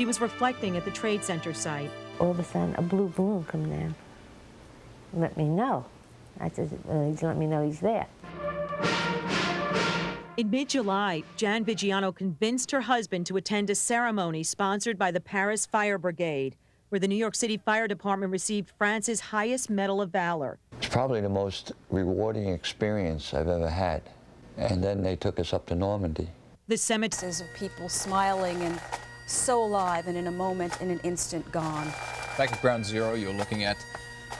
She was reflecting at the Trade Center site. All of a sudden, a blue balloon come down. Let me know. I said, he's let me know he's there. In mid-July, Jan Vigiano convinced her husband to attend a ceremony sponsored by the Paris Fire Brigade, where the New York City Fire Department received France's highest Medal of Valor. It's probably the most rewarding experience I've ever had. And then they took us up to Normandy. The cemetery of people smiling and so alive, and in a moment, in an instant, gone. Back at Ground Zero, you're looking at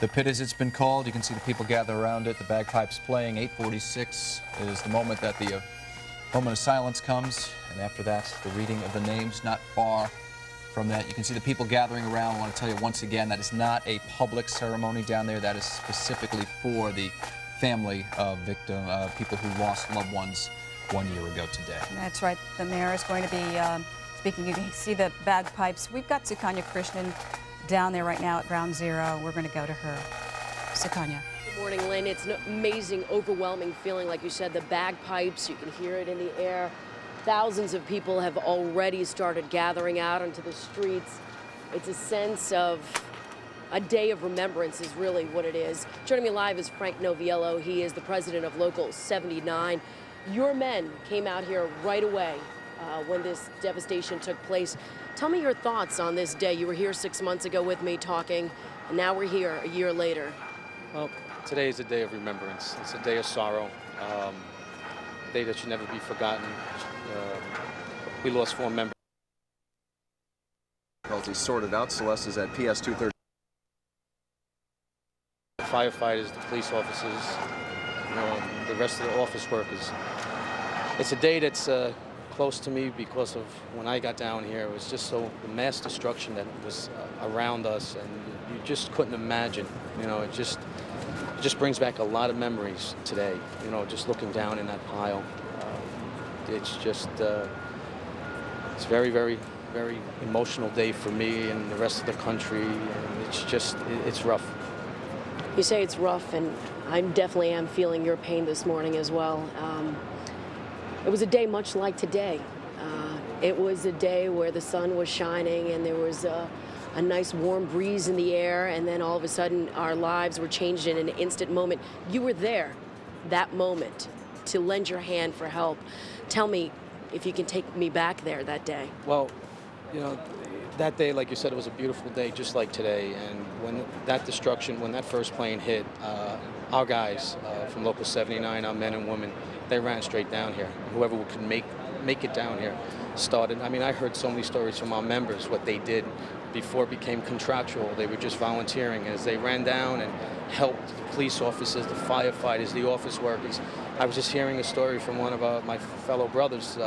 the pit as it's been called. You can see the people gather around it, the bagpipes playing. 8:46 is the moment that the moment of silence comes, and after that, the reading of the names. Not far from that, you can see the people gathering around. I want to tell you once again, that is not a public ceremony down there. That is specifically for the family of people who lost loved ones 1 year ago today. That's right. The mayor is going to be speaking. You can see the bagpipes. We've got Sukanya Krishnan down there right now at Ground Zero. We're going to go to her. Sukanya. Good morning, Lynn. It's an amazing, overwhelming feeling. Like you said, the bagpipes, you can hear it in the air. Thousands of people have already started gathering out onto the streets. It's a sense of a day of remembrance is really what it is. Joining me live is Frank Noviello. He is the president of Local 79. Your men came out here right away when this devastation took place. Tell me your thoughts on this day. You were here 6 months ago with me talking, and now we're here a year later. Well, today is a day of remembrance. It's a day of sorrow, a day that should never be forgotten. We lost 4 members. Sorted out. Celeste is at PS 230. The firefighters, the police officers, the rest of the office workers. It's a day that's close to me because of when I got down here. It was just so the mass destruction that was around us, and you just couldn't imagine. It just brings back a lot of memories today. Just looking down in that pile. It's just it's very, very, very emotional day for me and the rest of the country. And it's rough. You say it's rough, and I definitely am feeling your pain this morning as well. It was a day much like today. It was a day where the sun was shining and there was a nice warm breeze in the air, and then all of a sudden our lives were changed in an instant moment. You were there, that moment, to lend your hand for help. Tell me if you can take me back there that day. Well, that day, like you said, it was a beautiful day, just like today. And when that destruction, when that first plane hit, our guys from Local 79, our men and women, they ran straight down here. Whoever could make it down here started. I mean, I heard so many stories from our members, what they did before it became contractual. They were just volunteering as they ran down and helped the police officers, the firefighters, the office workers. I was just hearing a story from one of my fellow brothers,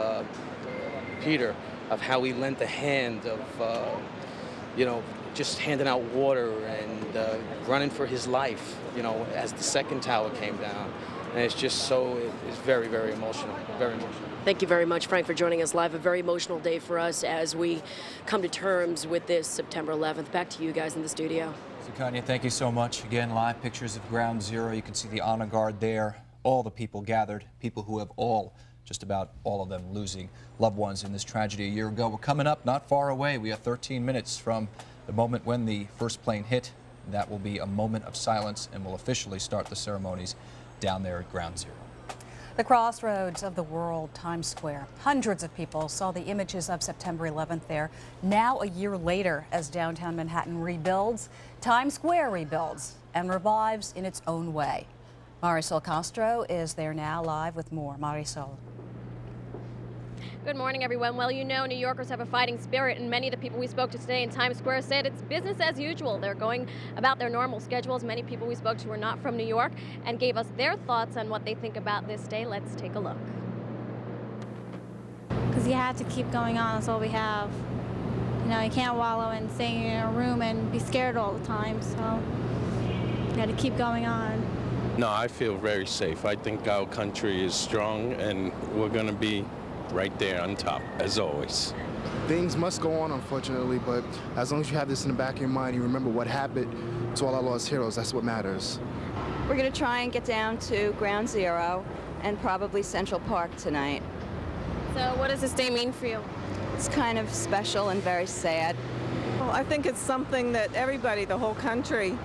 Peter, of how he lent a hand of, just handing out water and running for his life, as the second tower came down. And it's very, very emotional, very emotional. Thank you very much, Frank, for joining us live. A very emotional day for us as we come to terms with this September 11th. Back to you guys in the studio. Sukanya, thank you so much. Again, live pictures of Ground Zero. You can see the honor guard there. All the people gathered, people who have just about all of them losing loved ones in this tragedy a year ago. We're coming up not far away. We are 13 minutes from the moment when the first plane hit. That will be a moment of silence, and we'll officially start the ceremonies down there at Ground Zero. The crossroads of the world, Times Square. Hundreds of people saw the images of September 11th there. Now, a year later, as downtown Manhattan rebuilds, Times Square rebuilds and revives in its own way. Marisol Castro is there now live with more. Marisol. Good morning, everyone. Well, New Yorkers have a fighting spirit, and many of the people we spoke to today in Times Square said it's business as usual. They're going about their normal schedules. Many people we spoke to were not from New York and gave us their thoughts on what they think about this day. Let's take a look. Because you have to keep going on. That's all we have. You can't wallow in staying in a room and be scared all the time. So you got to keep going on. No, I feel very safe. I think our country is strong, and we're going to be right there on top, as always. Things must go on, unfortunately, but as long as you have this in the back of your mind, you remember what happened to all our lost heroes. That's what matters. We're going to try and get down to Ground Zero and probably Central Park tonight. So what does this day mean for you? It's kind of special and very sad. Well, I think it's something that everybody, the whole country,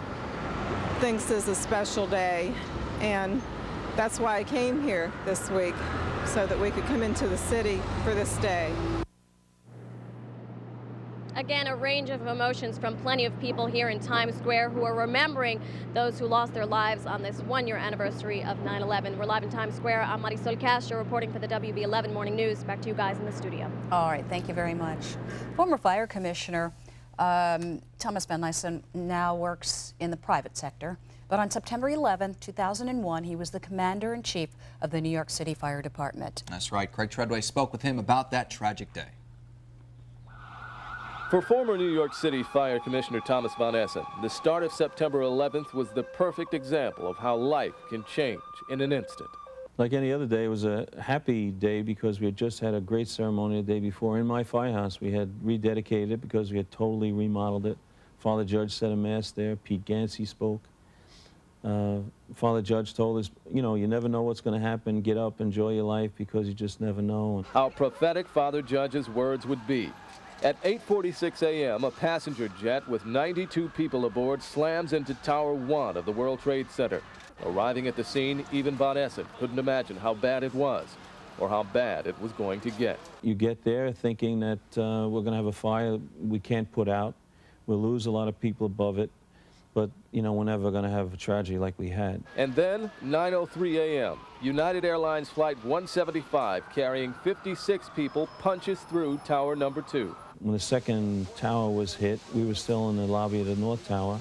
thinks is a special day, and that's why I came here this week, so that we could come into the city for this day. Again, a range of emotions from plenty of people here in Times Square who are remembering those who lost their lives on this one-year anniversary of 9/11. We're live in Times Square. I'm Marisol Castro reporting for the WB11 Morning News. Back to you guys in the studio. All right, thank you very much. Former fire commissioner Thomas Van Nyssen now works in the private sector, but on September 11, 2001, he was the commander-in-chief of the New York City Fire Department. That's right. Craig Treadway spoke with him about that tragic day. For former New York City Fire Commissioner Thomas Van Nyssen, the start of September 11th was the perfect example of how life can change in an instant. Like any other day, it was a happy day because we had just had a great ceremony the day before in my firehouse. We had rededicated it because we had totally remodeled it. Father Judge said a mass there. Pete Gansey spoke. Father Judge told us, you know, you never know what's going to happen. Get up, enjoy your life, because you just never know. How prophetic Father Judge's words would be. At 8:46 a.m., a passenger jet with 92 people aboard slams into Tower 1 of the World Trade Center. Arriving at the scene, even Van Nyssen couldn't imagine how bad it was or how bad it was going to get. You get there thinking that we're going to have a fire we can't put out. We'll lose a lot of people above it. But, you know, we're never going to have a tragedy like we had. And then, 9:03 a.m., United Airlines Flight 175, carrying 56 people, punches through Tower number 2. When the second tower was hit, we were still in the lobby of the North Tower.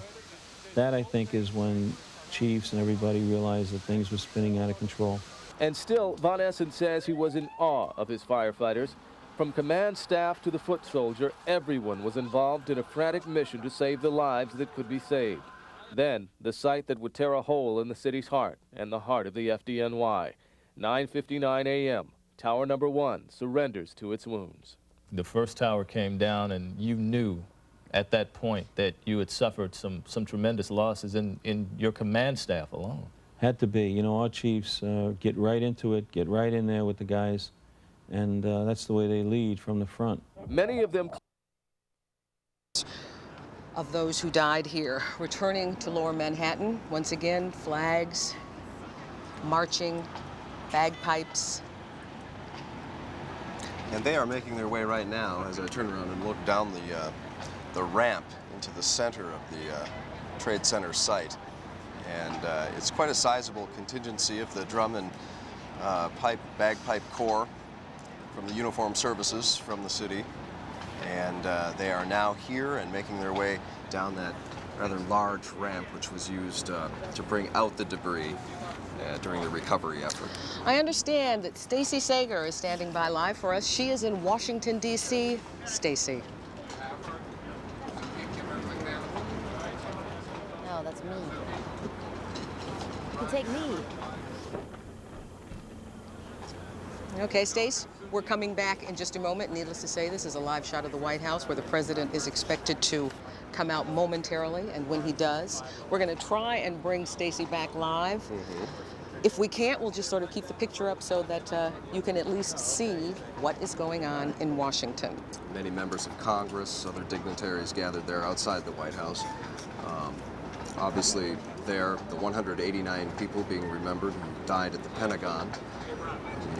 That, I think, is when chiefs and everybody realized that things were spinning out of control. And still, Van Nyssen says he was in awe of his firefighters. From command staff to the foot soldier, everyone was involved in a frantic mission to save the lives that could be saved. Then, the site that would tear a hole in the city's heart and the heart of the FDNY. 9:59 a.m., Tower number 1 surrenders to its wounds. The first tower came down, and you knew at that point that you had suffered some tremendous losses in your command staff alone. Had to be. You know, our chiefs get right into it, get right in there with the guys, and that's the way they lead from the front. Many of them of those who died here. Returning to Lower Manhattan, once again, flags, marching, bagpipes. And they are making their way right now as I turn around and look down the ramp into the center of the Trade Center site. And it's quite a sizable contingency of the drum and bagpipe corps from the uniformed services from the city. And they are now here and making their way down that rather large ramp which was used to bring out the debris during the recovery effort. I understand that Stacy Sager is standing by live for us. She is in Washington, D.C. Stacy. No, that's me. You can take me. Okay, Stace, we're coming back in just a moment. Needless to say, this is a live shot of the White House where the president is expected to come out momentarily, and when he does, we're going to try and bring Stacy back live. If we can't, we'll just sort of keep the picture up so that you can at least see what is going on in Washington. Many members of Congress, other dignitaries gathered there outside the White House. Obviously, there, the 189 people being remembered who died at the Pentagon.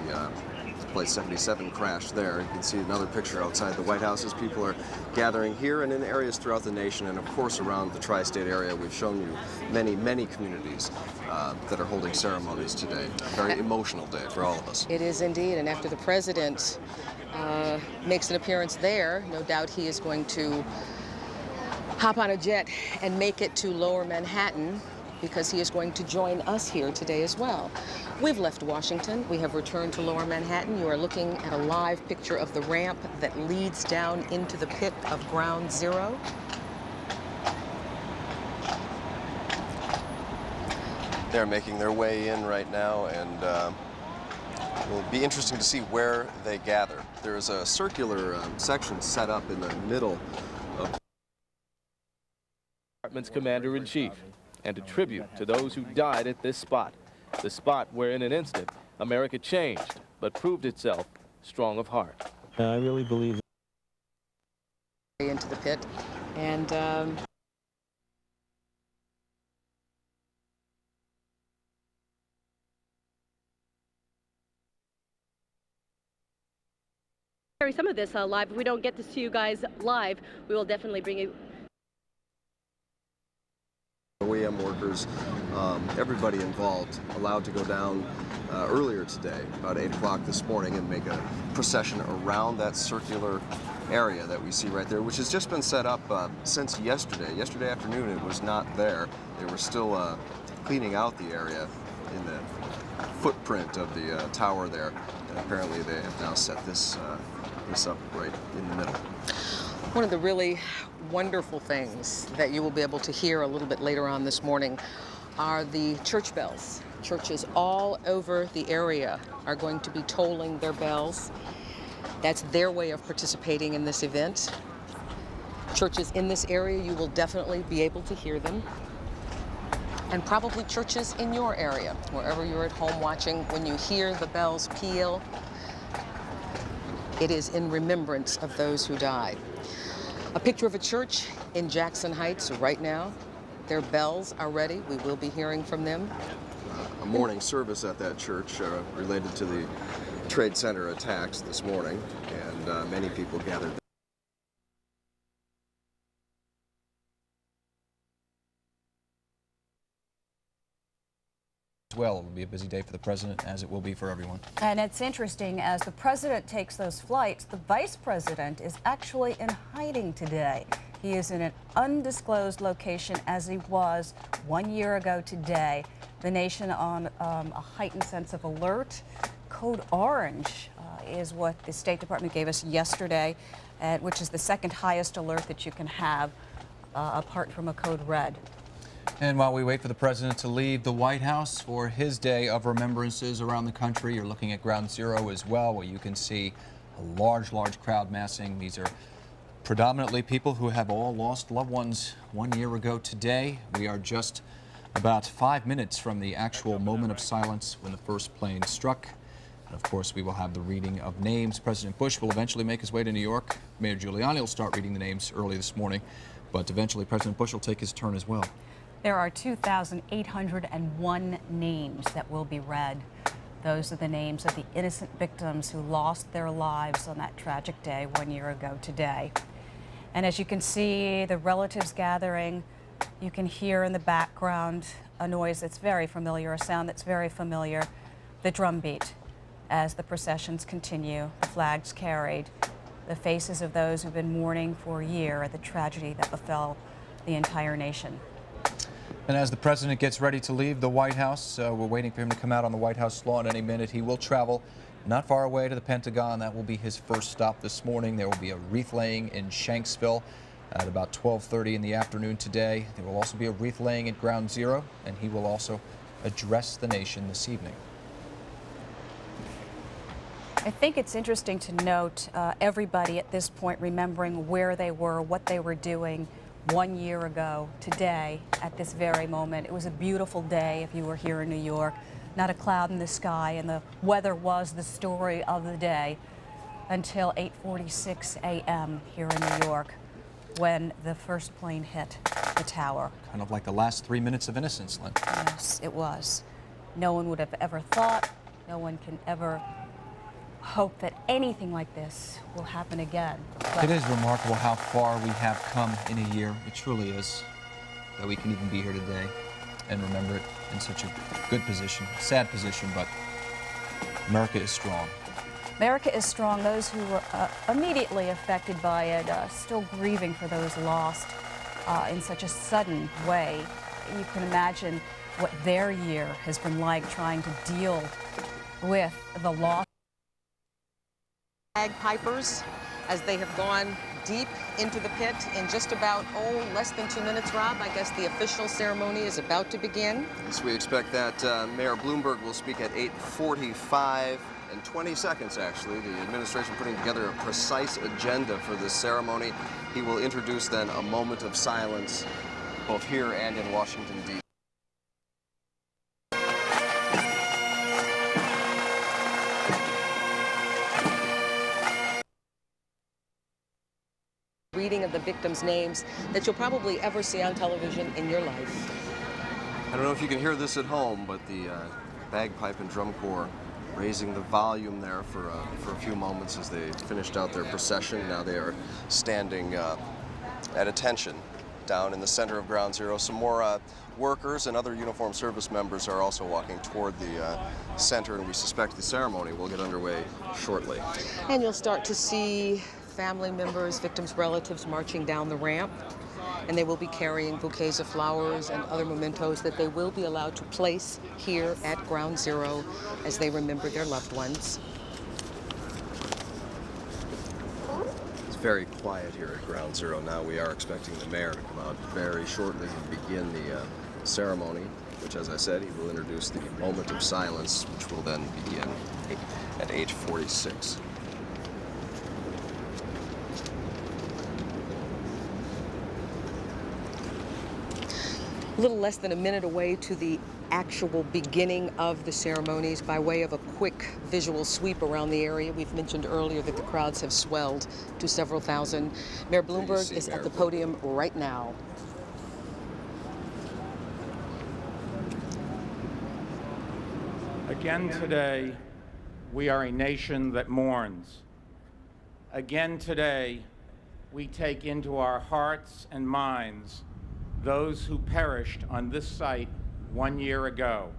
The Flight 77 crashed there. You can see another picture outside the White House as people are gathering here and in areas throughout the nation, and of course around the tri-state area. We've shown you many, many communities that are holding ceremonies today. A very emotional day for all of us. It is indeed, and after the president makes an appearance there, no doubt he is going to hop on a jet and make it to Lower Manhattan, because he is going to join us here today as well. We've left Washington. We have returned to Lower Manhattan. You are looking at a live picture of the ramp that leads down into the pit of Ground Zero. They're making their way in right now, and it will be interesting to see where they gather. There is a circular section set up in the middle of the Department's Commander-in-Chief, and a tribute to those who died at this spot. The spot where in an instant, America changed, but proved itself strong of heart. I really believe into the pit. And Carry some of this live. If we don't get to see you guys live, we will definitely bring you. OEM workers, everybody involved, allowed to go down earlier today, about 8 o'clock this morning, and make a procession around that circular area that we see right there, which has just been set up since yesterday. Yesterday afternoon it was not there. They were still cleaning out the area in the footprint of the tower there, and apparently they have now set this up right in the middle. one of the really wonderful things that you will be able to hear a little bit later on this morning are the church bells. Churches all over the area are going to be tolling their bells. That's their way of participating in this event. Churches in this area, you will definitely be able to hear them. And probably churches in your area, wherever you're at home watching, when you hear the bells peal, it is in remembrance of those who died. A picture of a church in Jackson Heights right now. Their bells are ready. We will be hearing from them. A morning service at that church related to the Trade Center attacks this morning, and many people gathered. Well, it will be a busy day for the president, as it will be for everyone. And it's interesting, as the president takes those flights, the vice president is actually in hiding today. He is in an undisclosed location, as he was 1 year ago today. The nation on a heightened sense of alert. Code Orange is what the State Department gave us yesterday, which is the second highest alert that you can have apart from a Code Red. And while we wait for the president to leave the White House for his day of remembrances around the country, you're looking at Ground Zero as well, where you can see a large crowd massing. These are predominantly people who have all lost loved ones 1 year ago today. We are just about 5 minutes from the actual moment of silence when the first plane struck. And of course, we will have the reading of names. President Bush will eventually make his way to New York. Mayor Giuliani will start reading the names early this morning, but eventually President Bush will take his turn as well. There are 2,801 names that will be read. Those are the names of the innocent victims who lost their lives on that tragic day 1 year ago today. And as you can see, the relatives gathering, you can hear in the background a noise that's very familiar, a sound that's very familiar, the drum beat as the processions continue, the flags carried, the faces of those who've been mourning for a year at the tragedy that befell the entire nation. And as the president gets ready to leave the White House, we're waiting for him to come out on the White House lawn any minute. He will travel not far away to the Pentagon. That will be his first stop this morning. There will be a wreath laying in Shanksville at about 12:30 in the afternoon today. There will also be a wreath laying at Ground Zero, and he will also address the nation this evening. I think it's interesting to note everybody at this point remembering where they were, what they were doing 1 year ago today at this very moment. It was a beautiful day if you were here in New York. Not a cloud in the sky, and the weather was the story of the day until 8:46 a.m. here in New York when the first plane hit the tower. Kind of like the last 3 minutes of innocence, Lynn. Yes, it was. No one would have ever thought, no one can ever hope that anything like this will happen again. But it is remarkable how far we have come in a year. It truly is, that we can even be here today and remember it in such a good position, sad position, but America is strong. America is strong. Those who were immediately affected by it, still grieving for those lost in such a sudden way. You can imagine what their year has been like, trying to deal with the loss. Bagpipers, as they have gone deep into the pit in just about, less than 2 minutes, Rob. I guess the official ceremony is about to begin. Yes, we expect that Mayor Bloomberg will speak at 8:45 and 20 seconds, actually. The administration putting together a precise agenda for this ceremony. He will introduce then a moment of silence, both here and in Washington, D.C. reading of the victims' names that you'll probably ever see on television in your life. I don't know if you can hear this at home, but the bagpipe and drum corps raising the volume there for a few moments as they finished out their procession. Now they are standing at attention down in the center of Ground Zero. Some more workers and other uniformed service members are also walking toward the center, and we suspect the ceremony will get underway shortly. And you'll start to see family members, victims' relatives marching down the ramp, and they will be carrying bouquets of flowers and other mementos that they will be allowed to place here at Ground Zero as they remember their loved ones. It's very quiet here at Ground Zero now. We are expecting the mayor to come out very shortly and begin the ceremony, which, as I said, he will introduce the moment of silence, which will then begin at 8:46. A little less than a minute away to the actual beginning of the ceremonies. By way of a quick visual sweep around the area, we've mentioned earlier that the crowds have swelled to several thousand. Mayor Bloomberg is at the podium right now. Again today, we are a nation that mourns. Again today, we take into our hearts and minds those who perished on this site 1 year ago,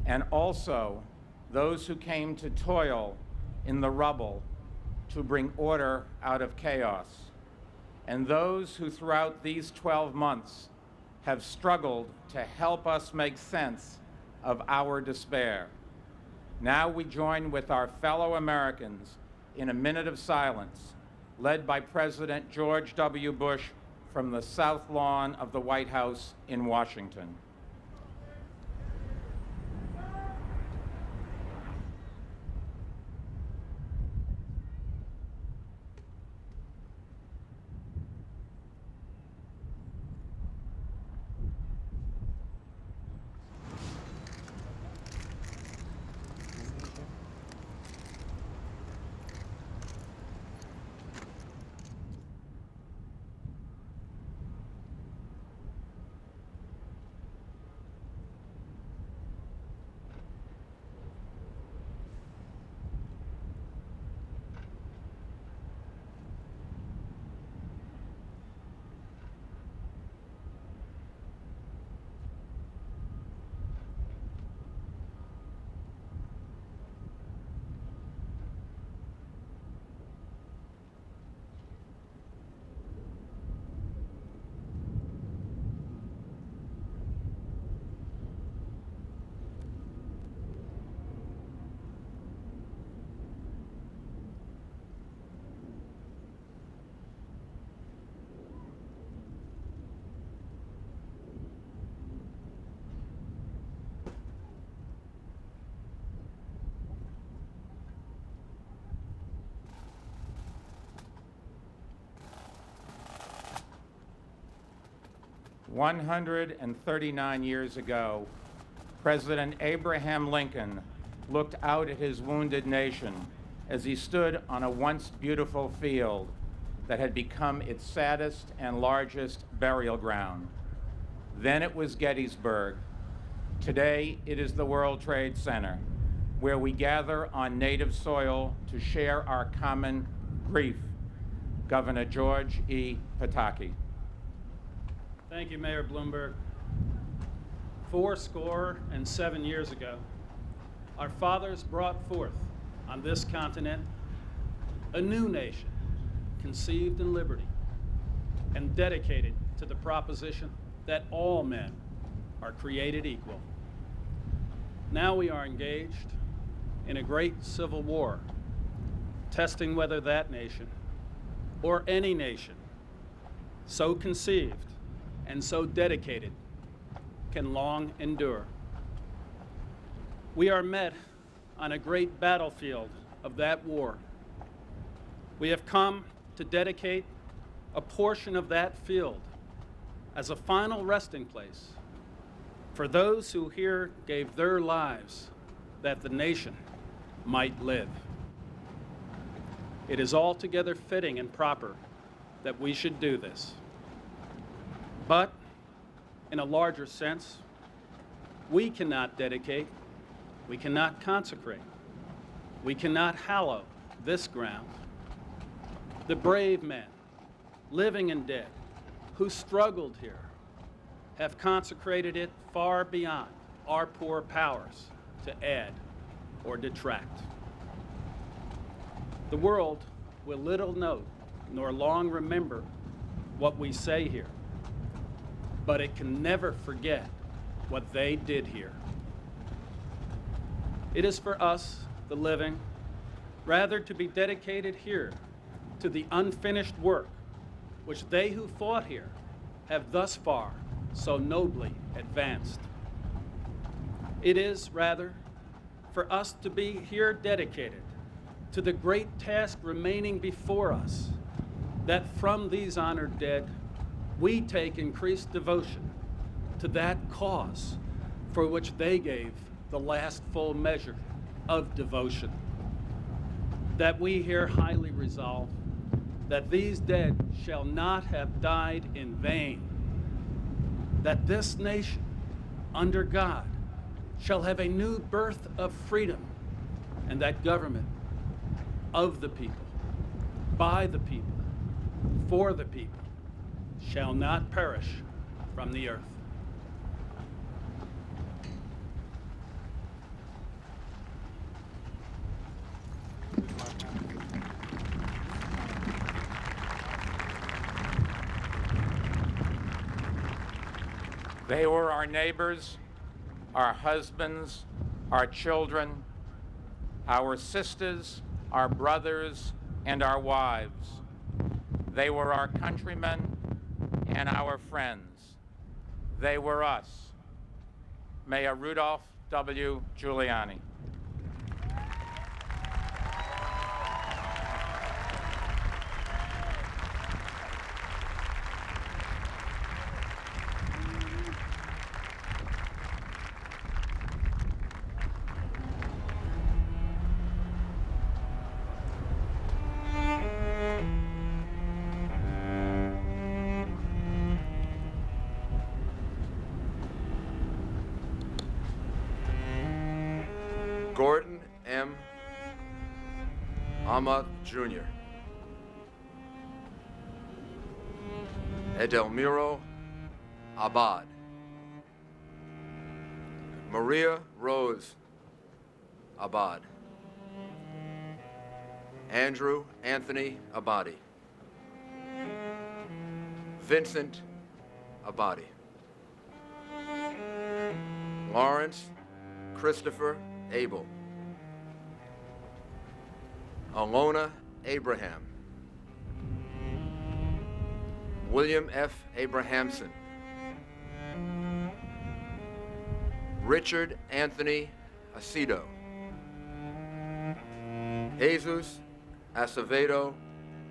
and also those who came to toil in the rubble to bring order out of chaos, and those who throughout these 12 months have struggled to help us make sense of our despair. Now we join with our fellow Americans in a minute of silence, led by President George W. Bush from the South Lawn of the White House in Washington. "139 years ago, President Abraham Lincoln looked out at his wounded nation as he stood on a once beautiful field that had become its saddest and largest burial ground. Then it was Gettysburg. Today it is the World Trade Center, where we gather on native soil to share our common grief." Governor George E. Pataki. Thank you, Mayor Bloomberg. 407 years ago, our fathers brought forth on this continent a new nation conceived in liberty and dedicated to the proposition that all men are created equal. Now we are engaged in a great civil war, testing whether that nation or any nation so conceived and so dedicated can long endure. We are met on a great battlefield of that war. We have come to dedicate a portion of that field as a final resting place for those who here gave their lives that the nation might live. It is altogether fitting and proper that we should do this. But in a larger sense, we cannot dedicate, we cannot consecrate, we cannot hallow this ground. The brave men, living and dead, who struggled here, have consecrated it far beyond our poor powers to add or detract. The world will little note nor long remember what we say here, but it can never forget what they did here. It is for us, the living, rather to be dedicated here to the unfinished work which they who fought here have thus far so nobly advanced. It is, rather, for us to be here dedicated to the great task remaining before us, that from these honored dead, we take increased devotion to that cause for which they gave the last full measure of devotion. That we here highly resolve that these dead shall not have died in vain, that this nation, under God, shall have a new birth of freedom, and that government of the people, by the people, for the people, shall not perish from the earth. They were our neighbors, our husbands, our children, our sisters, our brothers, and our wives. They were our countrymen and our friends. They were us. Mayor Rudolph W. Giuliani. Gordon M. Ahmad Jr. Edelmiro Abad. Maria Rose Abad. Andrew Anthony Abadi. Vincent Abadi. Lawrence Christopher Abel. Alona Abraham. William F. Abrahamson. Richard Anthony Acedo. Jesus Acevedo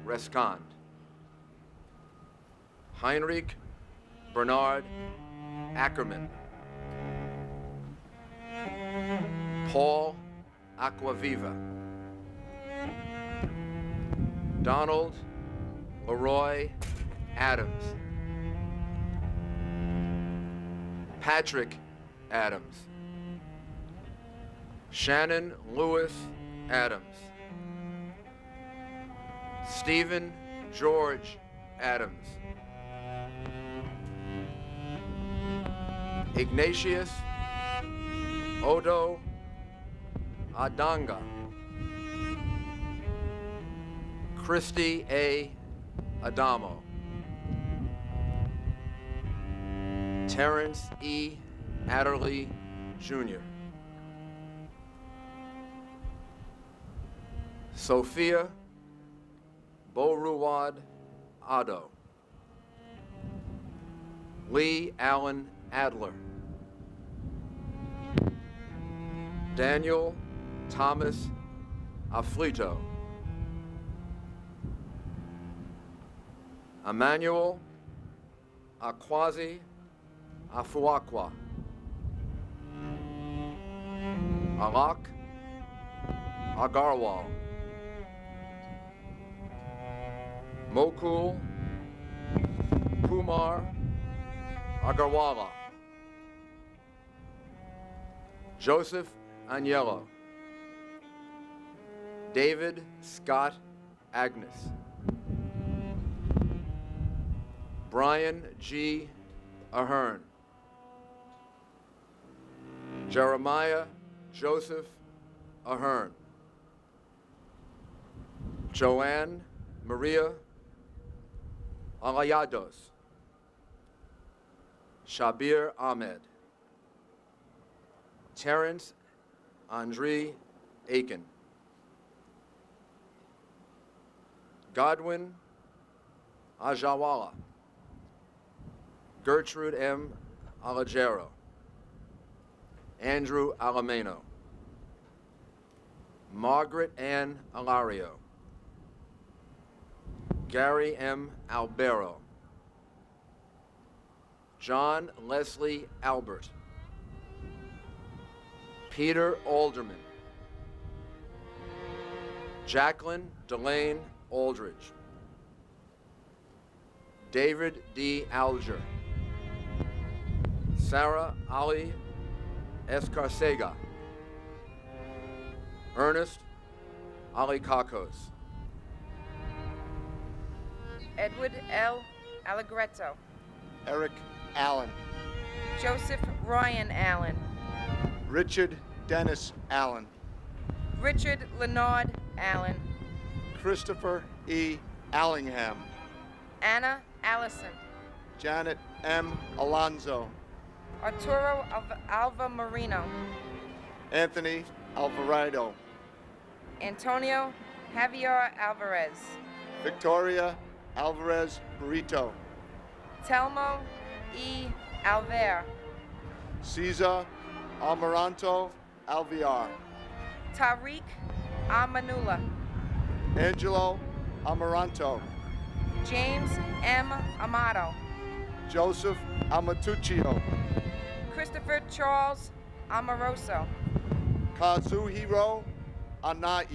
Rescond. Heinrich Bernard Ackerman. Paul Aquaviva. Donald Leroy Adams. Patrick Adams. Shannon Lewis Adams. Stephen George Adams. Ignatius Odo Adanga. Christy A. Adamo. Terrence E. Adderley, Jr. Sophia Boruwad Addo. Lee Allen Adler. Daniel Thomas Afflito. Emmanuel Akwazi Afuakwa. Alak Agarwal. Mokul Kumar Agarwala, Joseph Agnello, David Scott Agnes, Brian G. Ahern, Jeremiah Joseph Ahern, Joanne Maria Alayados, Shabir Ahmed, Terrence Andre Aiken, Godwin Ajawala, Gertrude M. Alagero, Andrew Alameno, Margaret Ann Alario, Gary M. Albero, John Leslie Albert, Peter Alderman, Jacqueline Delane Aldridge, David D. Alger, Sarah Ali Escarcega, Ernest Ali Kakos, Edward L. Allegretto, Eric Allen, Joseph Ryan Allen, Richard Dennis Allen, Richard Leonard Allen, Christopher E. Allingham, Anna Allison, Janet M. Alonzo, Arturo Alva Marino, Anthony Alvarado, Antonio Javier Alvarez, Victoria Alvarez Burrito, Telmo E. Alver, Cesar Almaranto Alviar, Tariq Amanula, Angelo Amaranto, James M. Amato, Joseph Amatuccio, Christopher Charles Amoroso, Kazuhiro Anai,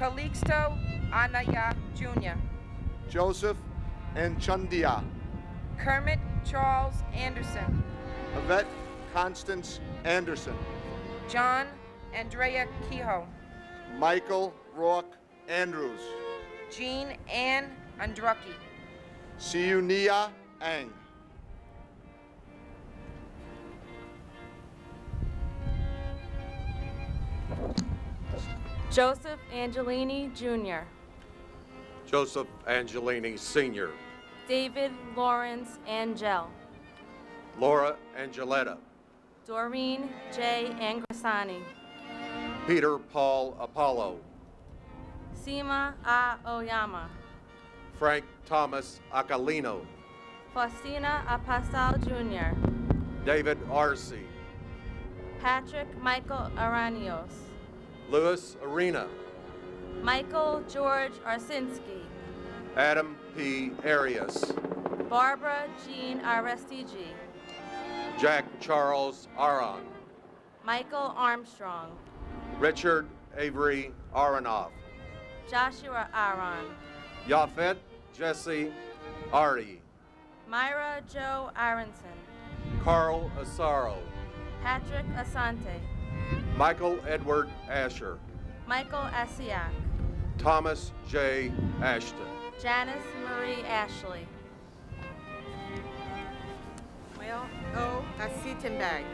Calixto Anaya Jr., Joseph Anchundia, Kermit Charles Anderson, Yvette Constance Anderson, John Andrea Kehoe, Michael Rourke Andrews, Jean Ann Andrucki, Siunia Ang, Joseph Angelini Jr., Joseph Angelini Sr., David Lawrence Angel, Laura Angeletta, Doreen J. Angrasani, Peter Paul Apollo, Sima A. Oyama, Frank Thomas Acalino, Faustina Apasal Jr., David Arce, Patrick Michael Aranios, Louis Arena, Michael George Arsinski, Adam P. Arias, Barbara Jean Arestigi, Jack Charles Aron, Michael Armstrong, Richard Avery Aronoff, Joshua Aron, Yafet Jesse Artie, Myra Joe Aronson, Carl Asaro, Patrick Asante, Michael Edward Asher, Michael Asiak, Thomas J. Ashton, Janice Marie Ashley, Will O. Asitenberg,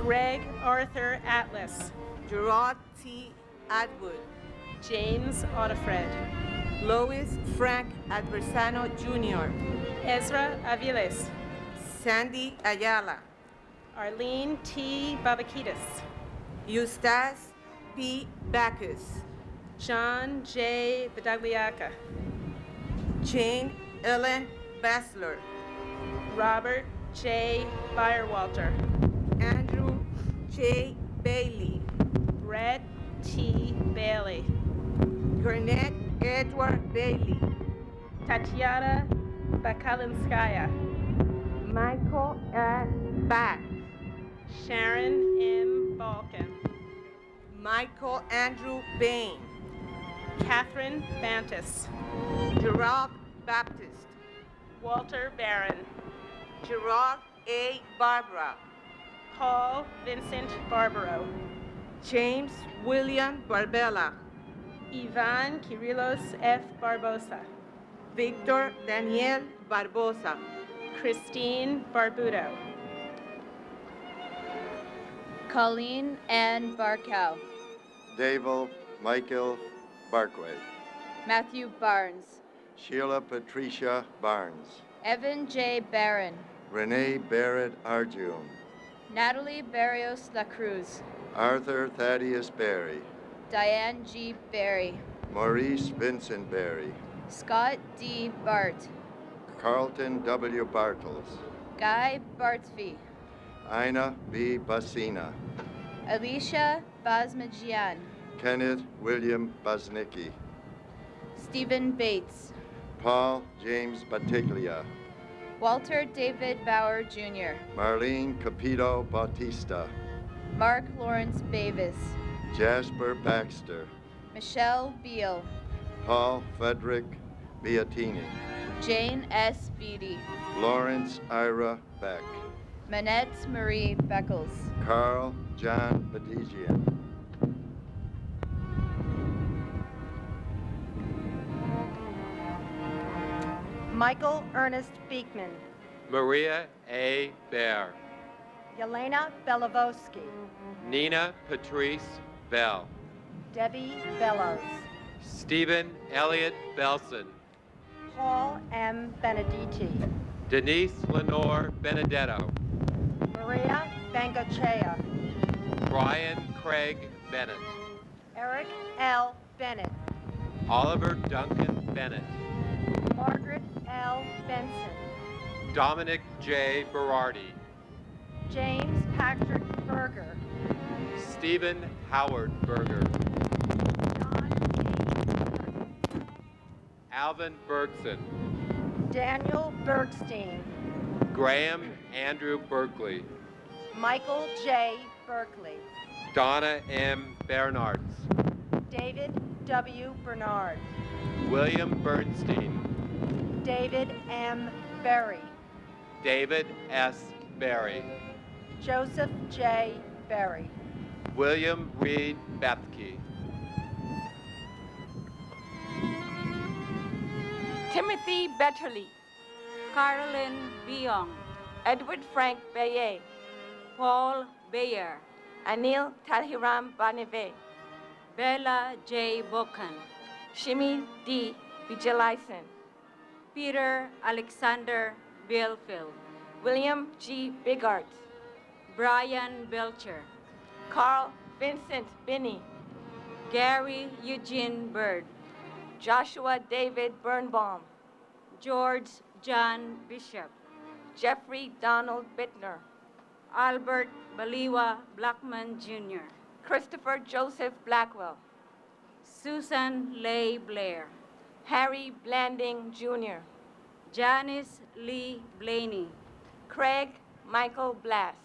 Greg Arthur Atlas, Gerard T. Atwood, James Otafred, Lois Frank Adversano Jr., Ezra Aviles, Sandy Ayala, Arlene T. Babakitis, Eustace P. Bacchus, John J. Vidagliaca, Jane Ellen Bassler, Robert J. Firewalter, Andrew J. Bailey, Brett T. Bailey, Garnett Edward Bailey, Tatiana Bakalinskaya, Michael S. Back, Sharon M. Balkan, Michael Andrew Bain, Catherine Bantis, Gerald Baptist, Walter Barron. Gerard A. Barbara. Paul Vincent Barbaro. James William Barbella. Ivan Kyrillos F. Barbosa. Victor Daniel Barbosa. Christine Barbudo. Colleen Ann Barkow. Davo Michael Barkway. Matthew Barnes. Sheila Patricia Barnes. Evan J. Barron. Renee Barrett Arjun. Natalie Barrios La Cruz. Arthur Thaddeus Berry. Diane G. Berry. Maurice Vincent Berry. Scott D. Bart. Carlton W. Bartles. Guy Bartvi. Ina B. Basina. Alicia Basmajian. Kenneth William Basnicki. Stephen Bates. Paul James Batiglia. Walter David Bauer Jr. Marlene Capito Bautista. Mark Lawrence Bavis. Jasper Baxter. Michelle Beal. Paul Frederick Beattini. Jane S. Beatty. Lawrence Ira Beck. Manette Marie Beckles. Carl John Badigian. Michael Ernest Beekman. Maria A. Bear. Yelena Belavosky. Nina Patrice Bell. Debbie Bellows. Stephen Elliott Belson. Paul M. Benedetti. Denise Lenore Benedetto. Maria Bangachea. Brian Craig Bennett. Eric L. Bennett. Oliver Duncan Bennett. Margaret L. Benson. Dominic J. Berardi. James Patrick Berger. Stephen Howard Berger. Alvin Bergson. Daniel Bergstein. Graham Andrew Berkeley. Michael J. Berkeley. Donna M. Bernards. David W. Bernard. William Bernstein. David M. Berry. David S. Berry. Joseph J. Berry. William Reed Bethke. Timothy Betterly. Carolyn Biong. Edward Frank Baye. Paul Bayer. Anil Talhiram Baneve. Bella J. Bokan. Shimi D. Vijayalaisen. Peter Alexander Belfield. William G. Bigart. Brian Belcher. Carl Vincent Binney. Gary Eugene Bird. Joshua David Birnbaum. George John Bishop. Jeffrey Donald Bittner. Albert Baliwa Blackman Jr. Christopher Joseph Blackwell. Susan Leigh Blair. Harry Blanding Jr. Janice Lee Blaney. Craig Michael Blass.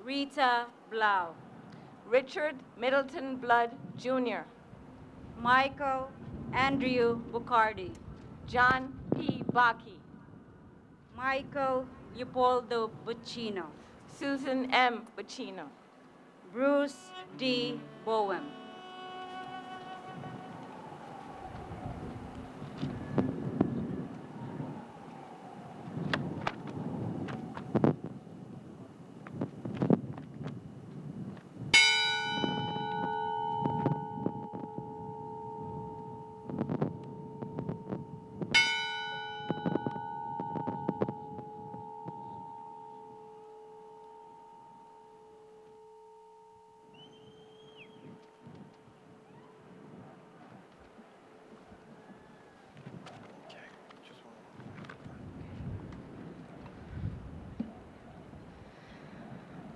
Rita Blau. Richard Middleton Blood Jr. Michael Andrew Bucardi. John P. Baki. Michael Leopoldo Buccino. Susan M. Buccino. Bruce D. Bowen.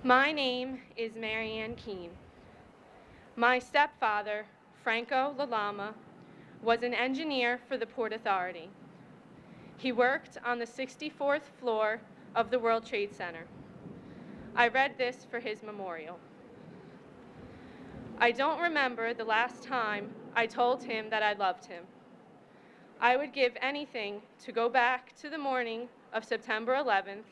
My name is Marianne Keene. My stepfather, Franco Lalama, was an engineer for the Port Authority. He worked on the 64th floor of the World Trade Center. I read this for his memorial. I don't remember the last time I told him that I loved him. I would give anything to go back to the morning of September 11th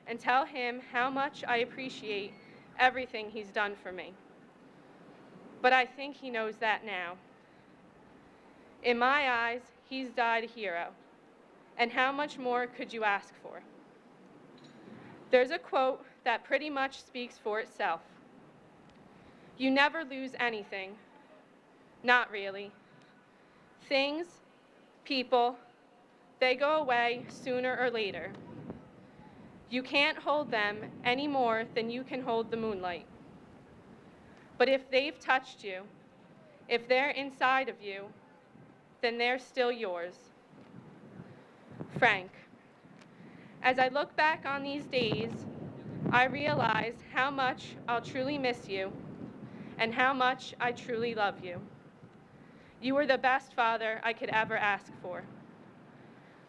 and tell him how much I appreciate everything he's done for me. But I think he knows that now. In my eyes, he's died a hero. And how much more could you ask for? There's a quote that pretty much speaks for itself. You never lose anything. Not really. Things, people, they go away sooner or later. You can't hold them any more than you can hold the moonlight. But if they've touched you, if they're inside of you, then they're still yours. Frank, as I look back on these days, I realize how much I'll truly miss you and how much I truly love you. You were the best father I could ever ask for.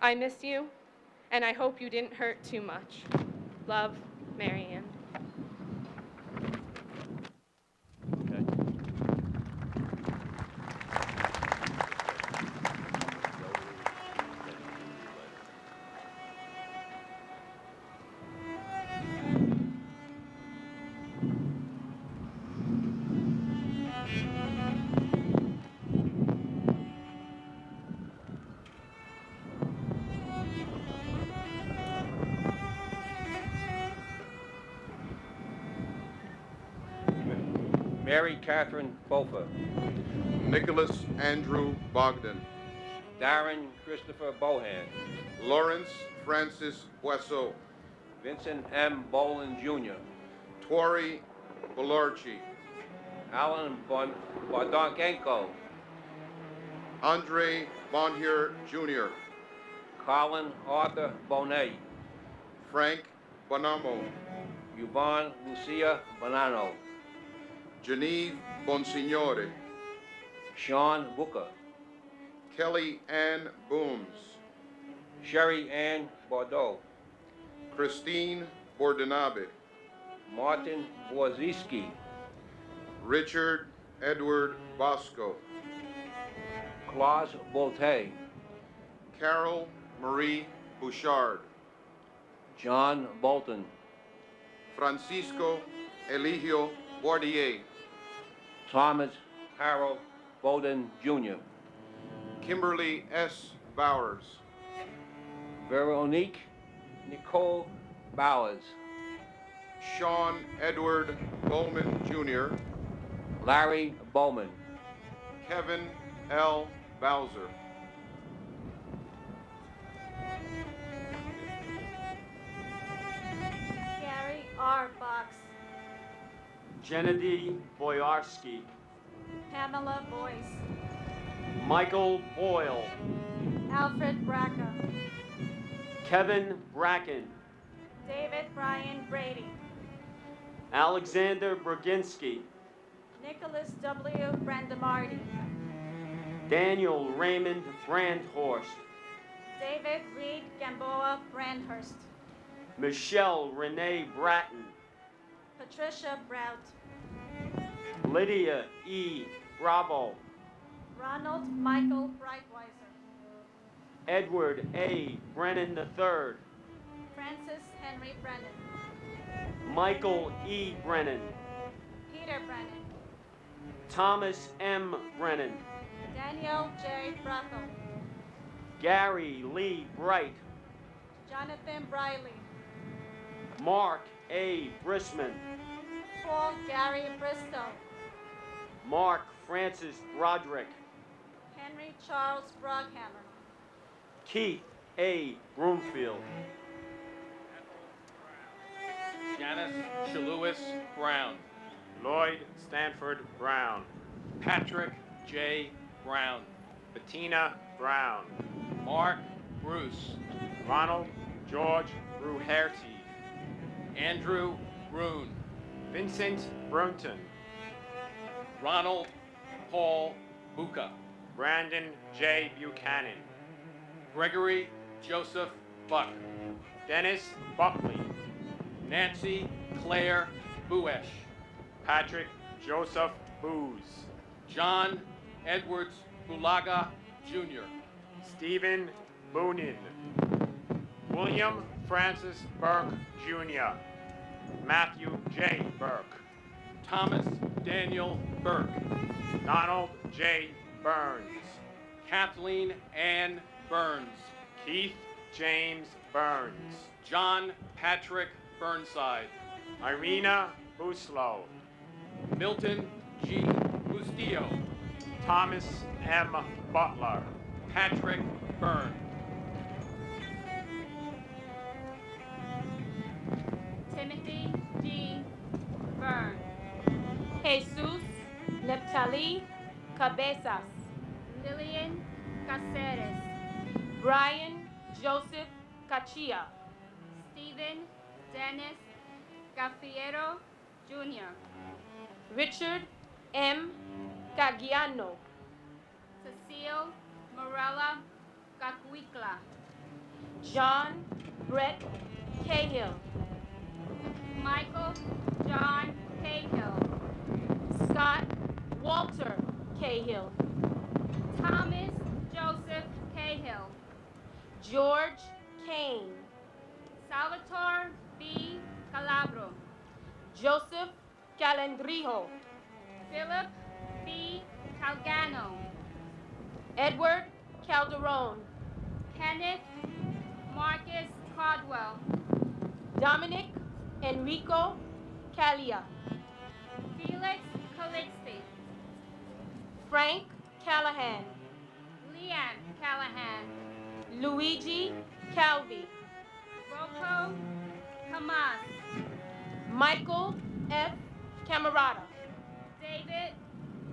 I miss you, and I hope you didn't hurt too much. Love, Mary Ann. Mary Catherine Bofa. Nicholas Andrew Bogdan. Darren Christopher Bohan. Lawrence Francis Boisseau. Vincent M. Bolin Jr. Tori Bolarchi. Alan Bondonkenko. Andre Bonhier Jr. Colin Arthur Bonet. Frank Bonamo. Yvonne Lucia Bonanno. Genevieve Bonsignore. Sean Booker. Kelly Ann Booms. Sherry Ann Bordeaux. Christine Bordinabe. Martin Borziski. Richard Edward Bosco. Claus Bolte. Carol Marie Bouchard. John Bolton. Francisco Eligio Bordier. Thomas Harold Bowden Jr. Kimberly S. Bowers. Veronique Nicole Bowers. Sean Edward Bowman Jr. Larry Bowman. Kevin L. Bowser. Gary R. Box. Gennady Boyarsky. Pamela Boyce. Michael Boyle. Alfred Braca. Kevin Bracken. David Brian Brady. Alexander Braginski. Nicholas W. Brandemardi. Daniel Raymond Brandhorst. David Reed Gamboa Brandhurst. Michelle Renee Bratton. Patricia Brout. Lydia E. Bravo. Ronald Michael Breitweiser. Edward A. Brennan III. Francis Henry Brennan. Michael E. Brennan. Peter Brennan. Thomas M. Brennan. Daniel J. Bracco. Gary Lee Bright. Jonathan Briley. Mark A. Brisman. Paul Gary Bristow. Mark Francis Broderick. Henry Charles Broghammer. Keith A. Broomfield. Janice Shalewis Brown. Lloyd Stanford Brown. Patrick J. Brown. Bettina Brown. Mark Bruce. Ronald George Bruherty. Andrew Brune. Vincent Brunton. Ronald Paul Buca. Brandon J. Buchanan. Gregory Joseph Buck. Dennis Buckley. Nancy Claire Buesch. Patrick Joseph Booz. John Edwards Bulaga Jr. Stephen Boonin. William Francis Burke, Jr. Matthew J. Burke. Thomas Daniel Burke. Donald J. Burns. Kathleen Ann Burns. Keith James Burns. John Patrick Burnside. Irina Buslow. Milton G. Bustillo. Thomas M. Butler. Patrick Byrne. Timothy D. Byrne. Jesus Neptali Cabezas. Lillian Caceres. Brian Joseph Cachia. Stephen Dennis Gafiero Jr. Richard M. Cagiano. Cecile Morella Cacuicla. John Brett Cahill. Michael John Cahill. Scott Walter Cahill. Thomas Joseph Cahill. George Kane. Salvatore B. Calabro. Joseph Calendrijo. Philip B. Calgano. Edward Calderon. Kenneth Marcus Caldwell. Dominic Enrico Calia. Felix Calixte. Frank Callahan. Leanne Callahan. Luigi Calvi. Rocco Hamas. Michael F. Camarada. David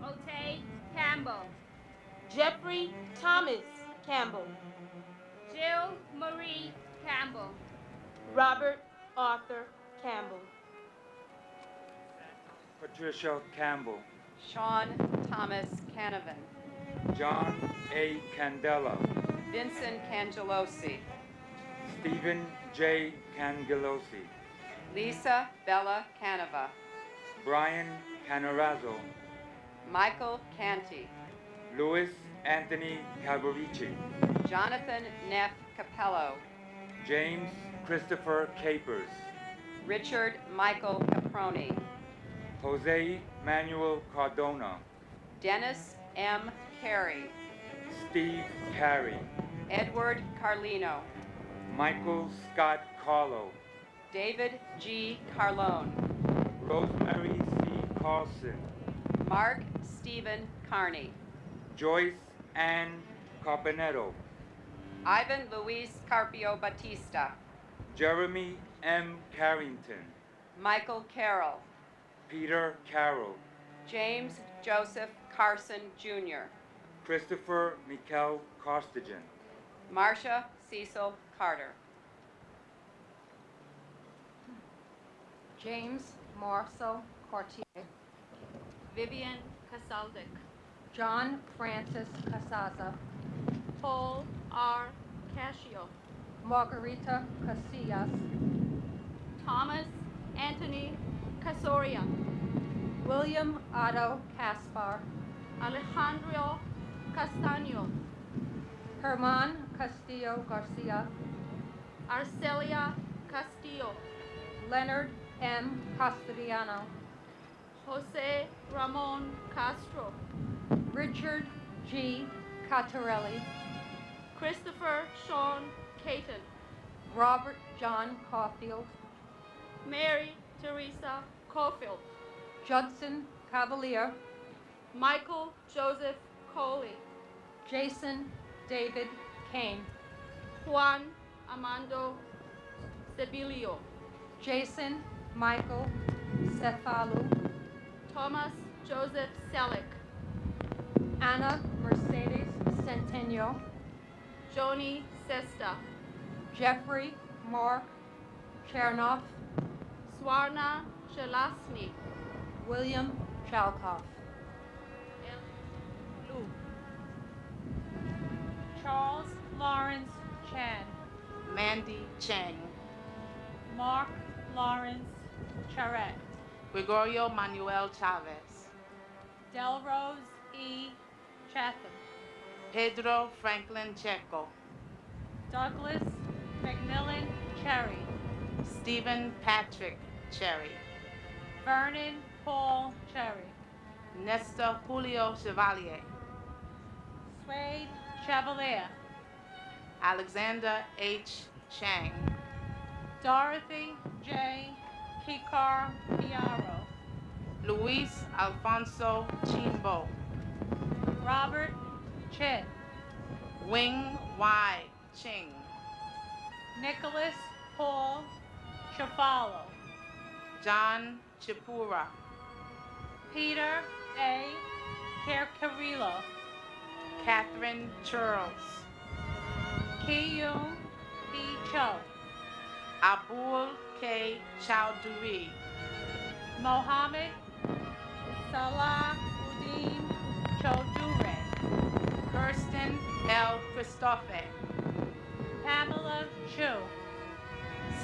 Otay Campbell. Jeffrey Thomas Campbell. Jill Marie Campbell. Robert Arthur Campbell. Patricia Campbell. Sean Thomas Canavan. John A. Candela. Vincent Cangelosi. Stephen J. Cangelosi. Lisa Bella Canova. Brian Canarazzo. Michael Canty. Louis Anthony Calvarici. Jonathan Neff Capello. James Christopher Capers. Richard Michael Caproni. Jose Manuel Cardona. Dennis M. Carey. Steve Carey. Edward Carlino. Michael Scott Carlo. David G. Carlone. Rosemary C. Carlson. Mark Stephen Carney. Joyce Ann Carpenetto. Ivan Luis Carpio Batista. Jeremy M. Carrington. Michael Carroll. Peter Carroll. James Joseph Carson, Jr. Christopher Mikel Costigan. Marcia Cecil Carter. James Marcel Cartier. Vivian Casaldic. John Francis Casaza. Paul R. Cascio. Margarita Casillas. Thomas Anthony Casoria. William Otto Caspar. Alejandro Castaño. Herman Castillo Garcia. Arcelia Castillo. Leonard M. Castellano. Jose Ramon Castro. Richard G. Cattarelli. Christopher Sean Caton. Robert John Caulfield. Mary Teresa Caulfield. Judson Cavalier. Michael Joseph Coley. Jason David Kane. Juan Amando Sebilio. Jason Michael Cefalu. Thomas Joseph Selleck. Anna Mercedes Centennial. Joni Sesta. Jeffrey Mark Chernoff. Swarna Shelasny. William Chalkoff. Lu. Charles Lawrence Chan. Mandy Chang. Mark Lawrence Charette. Gregorio Manuel Chavez. Delrose E. Chatham. Pedro Franklin Checo, Douglas McMillan Cherry, Stephen Patrick Cherry, Vernon Paul Cherry, Nestor Julio Chevalier, Swade Chevalier, Alexander H. Chang, Dorothy J. Kikar Piaro, Luis Alfonso Chimbo, Robert Chin, Wing Y. Ching, Nicholas Paul Chafalo, John Chipura, Peter A. Carcarillo, Catherine Charles, Kiyun P. Cho, Abul K. Chowdhury, Mohammed Salahuddin Chaudhuri, Kirsten L. Christophe, Pamela Chu,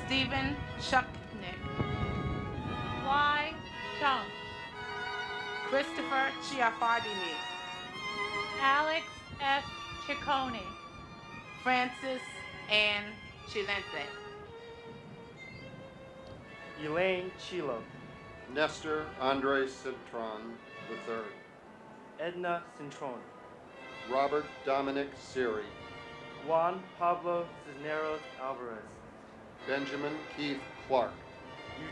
Stephen Shucknick, Y. Chung, Christopher Chiafardini, Alex F. Ciccone, Francis Ann Chilente, Elaine Chilo, Nestor Andre Cintron III, Edna Cintron, Robert Dominic Siri, Juan Pablo Cisneros Alvarez, Benjamin Keith Clark,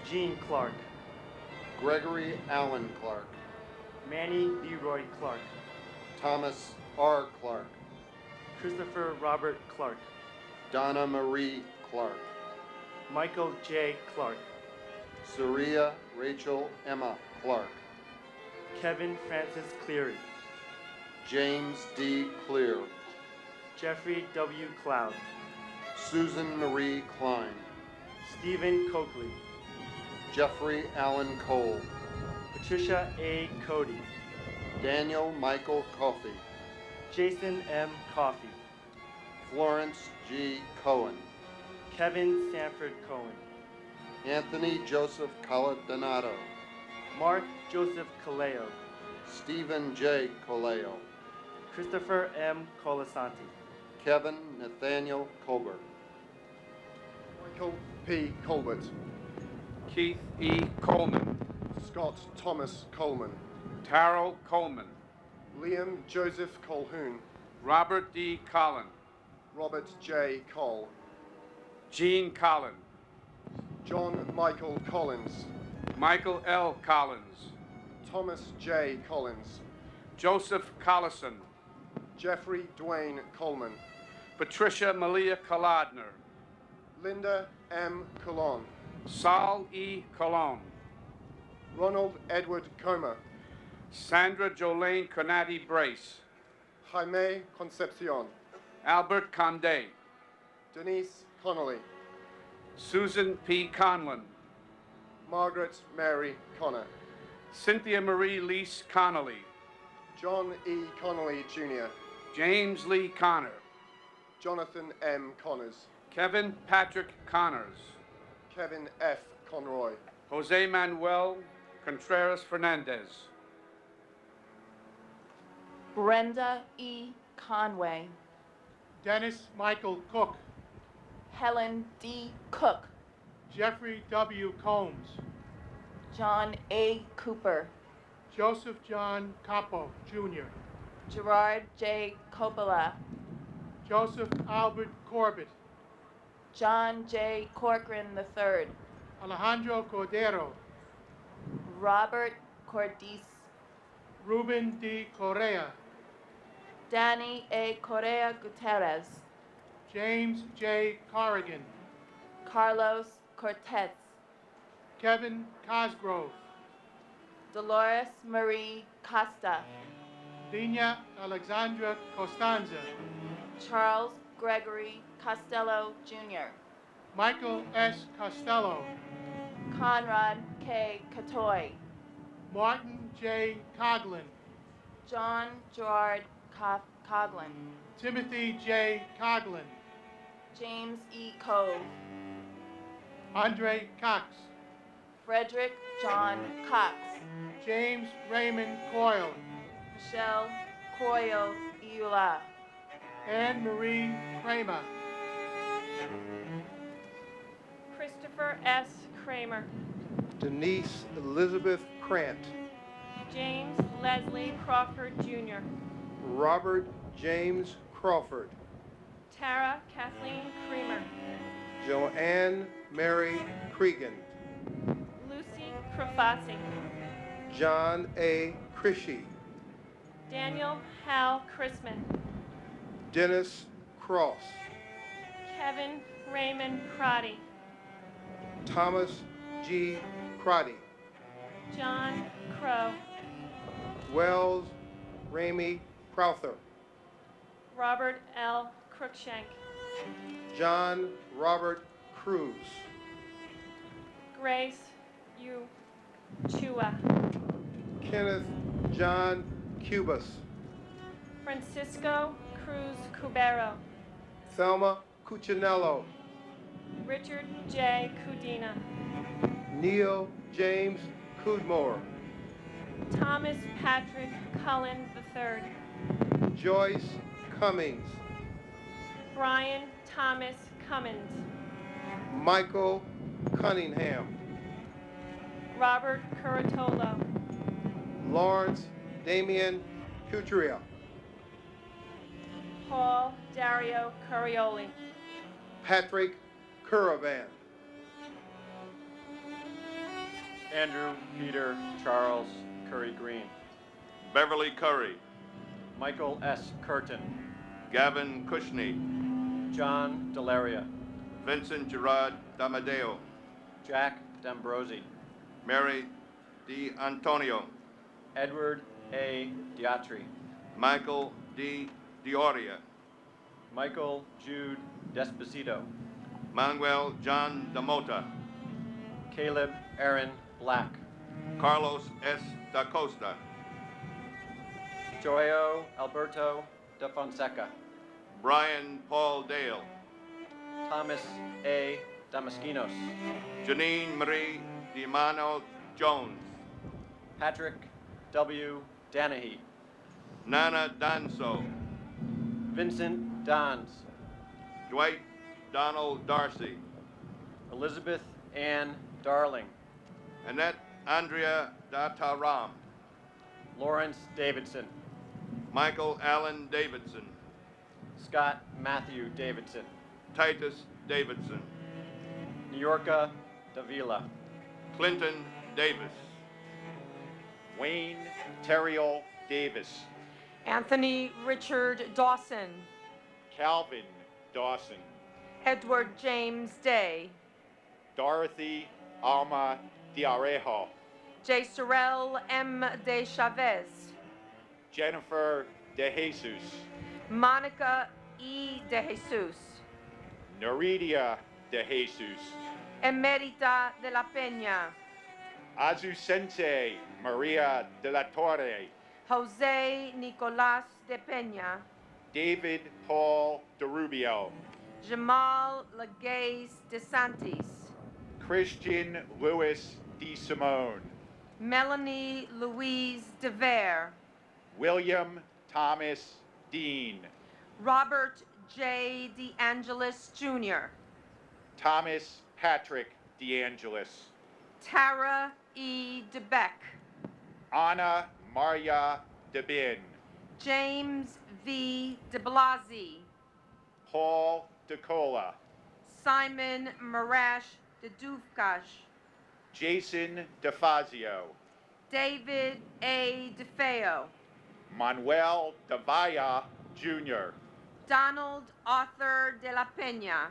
Eugene Clark, Gregory Allen Clark, Manny Leroy Clark, Thomas R. Clark, Christopher Robert Clark, Donna Marie Clark, Michael J. Clark, Surya Rachel Emma Clark, Kevin Francis Cleary, James D. Clear, Jeffrey W. Cloud, Susan Marie Klein, Stephen Coakley, Jeffrey Allen Cole, Patricia A. Cody, Daniel Michael Coffey, Jason M. Coffey, Florence G. Cohen, Kevin Sanford Cohen, Anthony Joseph Caladonato, Mark Joseph Caleo, Stephen J. Coleo, Christopher M. Colasanti, Kevin Nathaniel Colbert, Michael P. Colbert, Keith E. Coleman, Scott Thomas Coleman, Taro Coleman, Liam Joseph Colhoun, Robert D. Collin, Robert J. Cole, Gene Collin, John Michael Collins, Michael L. Collins, Thomas J. Collins, Joseph Collison, Jeffrey Dwayne Coleman, Patricia Malia Kolodner, Linda M. Colon, Saul E. Colon, Ronald Edward Comer, Sandra Jolene Conati Brace, Jaime Concepcion, Albert Condé, Denise Connolly, Susan P. Conlon, Margaret Mary Connor, Cynthia Marie Lease Connolly, John E. Connolly Jr., James Lee Connor, Jonathan M. Connors, Kevin Patrick Connors, Kevin F. Conroy, Jose Manuel Contreras Fernandez, Brenda E. Conway, Dennis Michael Cook, Helen D. Cook, Jeffrey W. Combs, John A. Cooper, Joseph John Capo, Jr., Gerard J. Coppola, Joseph Albert Corbett, John J. Corcoran III, Alejandro Cordero, Robert Cordice, Ruben D. Correa, Danny A. Correa Gutierrez, James J. Corrigan, Carlos Cortez, Kevin Cosgrove, Dolores Marie Costa, Dina Alexandra Costanza, Charles Gregory Costello Jr., Michael S. Costello, Conrad K. Catoy, Martin J. Coglin, John Gerard Coglin, Timothy J. Coglin, James E. Cove, Andre Cox, Frederick John Cox, James Raymond Coyle, Michelle Coyle Iula, Anne Marie Kramer. Christopher S. Kramer. Denise Elizabeth Krant. James Leslie Crawford, Jr. Robert James Crawford. Tara Kathleen Creamer. Joanne Mary Cregan. Lucy Crofazzi. John A. Krishy. Daniel Hal Chrisman. Dennis Cross. Kevin Raymond Crotty. Thomas G. Crotty. John Crow. Wells Ramey Crowther. Robert L. Cruikshank. John Robert Cruz. Grace U. Chua. Kenneth John Cubas. Francisco Cruz Cubero. Thelma Cuccinello. Richard J. Cudina. Neil James Cudmore. Thomas Patrick Cullen III. Joyce Cummings. Brian Thomas Cummins. Michael Cunningham. Robert Curatolo. Lawrence Damian Couturier. Paul Dario Curioli. Patrick Curavan. Andrew Peter Charles Curry Green. Beverly Curry. Michael S. Curtin. Gavin Cushney. John Delaria. Vincent Gerard Damadeo. Jack D'Ambrosi. Mary D. Antonio. Edward A. Diatri. Michael D. Dioria. Michael Jude Despacito. Manuel John Damota. Caleb Aaron Black. Carlos S. Da Costa. Joao Alberto da Fonseca. Brian Paul Dale. Thomas A. Damaskinos. Janine Marie DiMano Jones. Patrick W. Danahy. Nana Danso. Vincent Dons. Dwight Donald Darcy. Elizabeth Ann Darling. Annette Andrea Dataram. Lawrence Davidson. Michael Allen Davidson. Scott Matthew Davidson. Titus Davidson. New Yorka Davila. Clinton Davis. Wayne Terriel Davis. Anthony Richard Dawson. Calvin Dawson. Edward James Day. Dorothy Alma Diarejo. J. Sorrell M. De Chavez. Jennifer De Jesus. Monica E. De Jesus. Noridia De Jesus. Emerita de la Peña. Azucente Maria de la Torre. Jose Nicolas de Peña. David Paul de Rubio. Jamal Legaze de Santis. Christian Louis de Simone. Melanie Louise de Vere. William Thomas Dean. Robert J. DeAngelis Jr. Thomas Patrick DeAngelis. Tara E. DeBeck. Anna Maria DeBin. James V. de Blasi. Paul DeCola. Simon Marash de Dufkash. Jason DeFazio. David A. DeFeo. Manuel Davaya Jr. Donald Arthur de la Peña.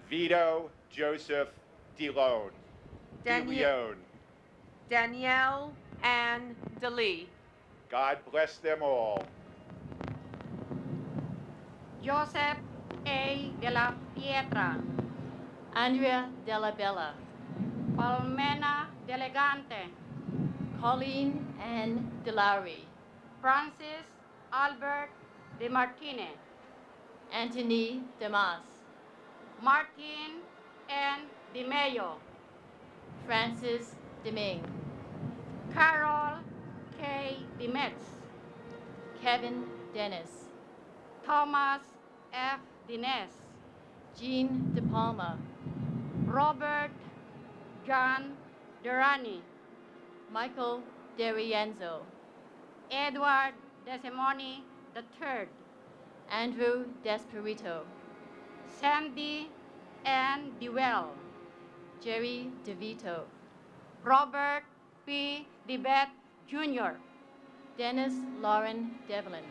Vito Joseph DeLeon. Danielle Ann DeLee. God bless them all. Joseph A. de la Pietra. Andrea Della Bella. Palmena Delegante. Colleen N. DeLaury. Francis Albert de Martinez. Anthony Demas. Martin N. de Mayo. Francis Deming. Carol K. Demetz. Kevin Dennis. Thomas F. Dines, Jean De Palma, Robert John Durrani, Michael Derienzo, Edward Desimoni III, Andrew Desperito, Sandy Ann Dewell, Jerry DeVito, Robert P. DeBeth Jr., Dennis Lauren Devlin,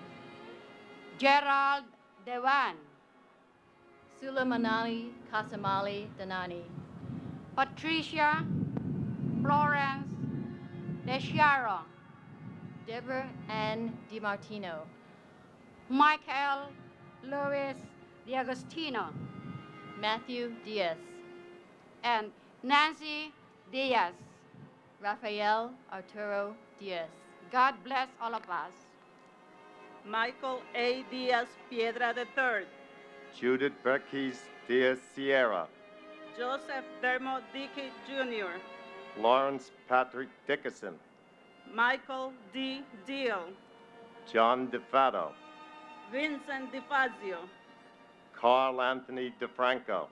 Gerald Dewan, Sulamanali Kasamali Danani, Patricia Florence DeShiaro, Deborah Ann DiMartino, Michael Louis D'Agostino, Matthew Diaz, and Nancy Diaz. Rafael Arturo Diaz. God bless all of us. Michael A. Diaz Piedra III, Judith Berkes Diaz Sierra, Joseph Dermo Dickey Jr., Lawrence Patrick Dickerson, Michael D. Deal, John DeFato, Vincent DeFazio, Carl Anthony DeFranco,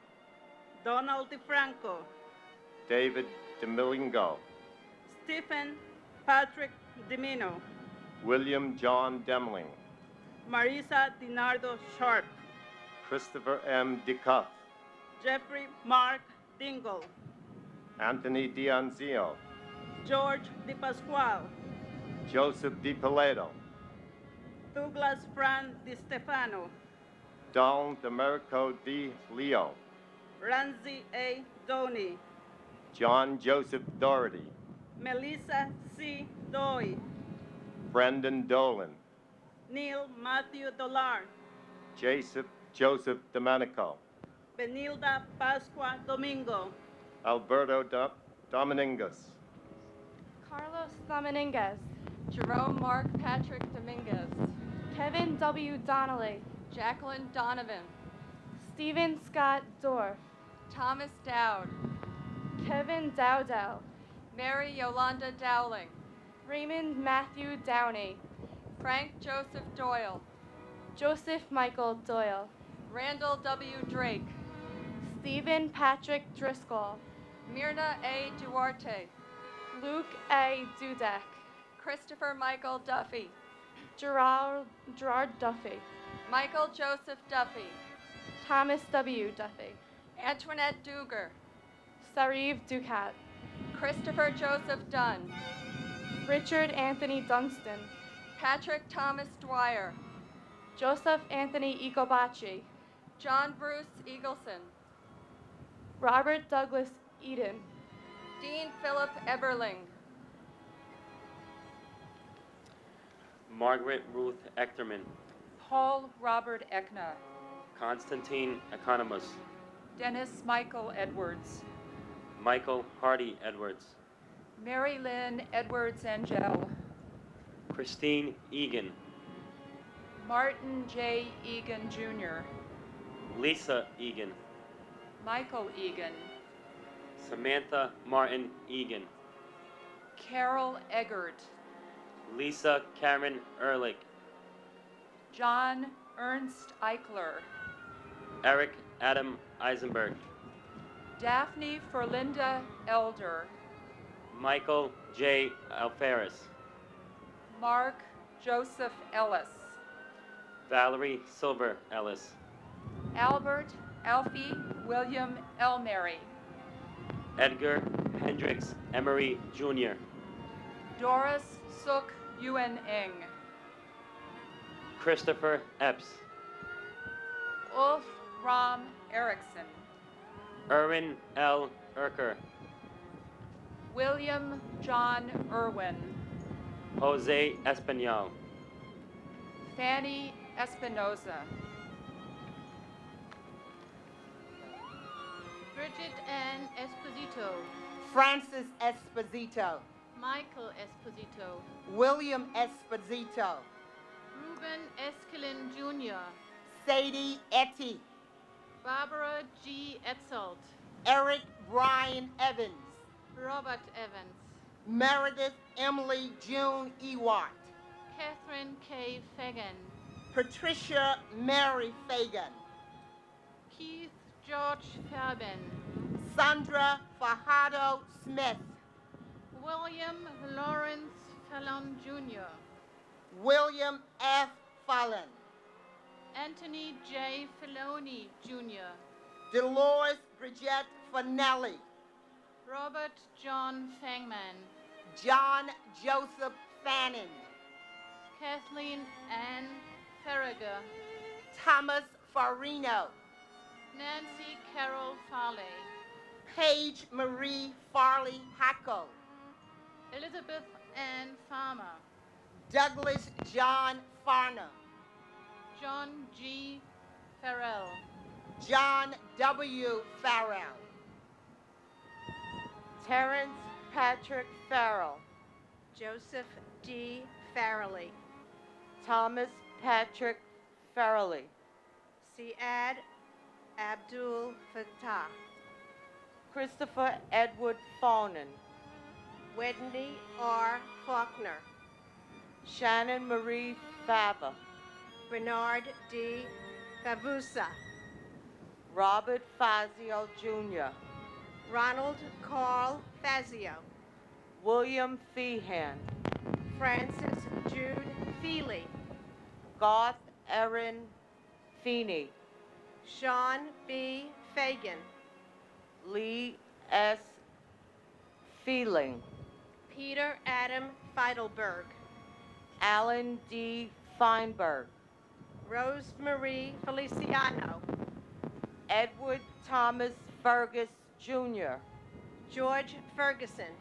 Donald DeFranco, David DeMilingo, Stephen Patrick Dimino, William John Demling, Marisa DiNardo Sharp, Christopher M. DeCuff, Jeffrey Mark Dingle, Anthony D'Anzio, George DiPasquale, Joseph DiPilato, Douglas Fran DiStefano, Don Demerico D. Leo, Ramsey A. Doney, John Joseph Doherty, Melissa C. Doy, Brendan Dolan, Neil Matthew Dolar, Joseph Domenico, Benilda Pascua Domingo, Alberto Dominguez, Carlos Dominguez, Jerome Mark Patrick Dominguez, Kevin W. Donnelly, Jacqueline Donovan, Stephen Scott Dorff, Thomas Dowd, Kevin Dowdell, Mary Yolanda Dowling, Raymond Matthew Downey, Frank Joseph Doyle, Joseph Michael Doyle, Randall W. Drake, Stephen Patrick Driscoll, Myrna A. Duarte, Luke A. Dudek, Christopher Michael Duffy, Gerard Duffy, Michael Joseph Duffy, Thomas W. Duffy, Antoinette Duger, Sariv Ducat, Christopher Joseph Dunn, Richard Anthony Dunstan, Patrick Thomas Dwyer, Joseph Anthony Ecobachi, John Bruce Eagleson, Robert Douglas Eden, Dean Philip Eberling, Margaret Ruth Echterman, Paul Robert Eckna, Constantine Economus, Dennis Michael Edwards, Michael Hardy Edwards, Mary Lynn Edwards Angel, Christine Egan, Martin J. Egan Jr., Lisa Egan, Michael Egan, Samantha Martin Egan, Carol Eggert, Lisa Karen Ehrlich, John Ernst Eichler, Eric Adam Eisenberg, Daphne Ferlinda Elder, Michael J. Alferez, Mark Joseph Ellis, Valerie Silver Ellis, Albert Alfie William Elmary, Edgar Hendricks Emery Jr., Doris Suk Yuen Eng, Christopher Epps, Ulf Ram Erickson, Erwin L. Erker, William John Irwin, Jose Espanol, Fanny Espinoza, Bridget Ann Esposito, Francis Esposito, Michael Esposito, William Esposito, Ruben Eskelin Jr., Sadie Etty, Barbara G. Etzold, Eric Brian Evans, Robert Evans, Meredith Emily June Ewart, Catherine K. Fagan, Patricia Mary Fagan, George Fairbairn. Sandra Fajardo Smith. William Lawrence Fallon Jr. William F. Fallon. Anthony J. Filoni Jr. Dolores Bridget Fanelli. Robert John Fangman. John Joseph Fannin. Kathleen Ann Farragher. Thomas Farino. Nancy Carol Farley. Paige Marie Farley Hackel. Elizabeth Ann Farmer. Douglas John Farner. John G. Farrell. John W. Farrell. Terrence Patrick Farrell. Joseph D. Farrelly. Thomas Patrick Farrelly. Siad Abdul Fattah. Christopher Edward Fawnin. Wendy R. Faulkner. Shannon Marie Fava. Bernard D. Favusa. Robert Fazio Jr. Ronald Carl Fazio. William Feehan. Francis Jude Feely. Garth Erin Feeney. Sean B. Fagan. Lee S. Feeling. Peter Adam Feidelberg. Alan D. Feinberg. Rosemarie Feliciano. Edward Thomas Fergus Jr. George Ferguson.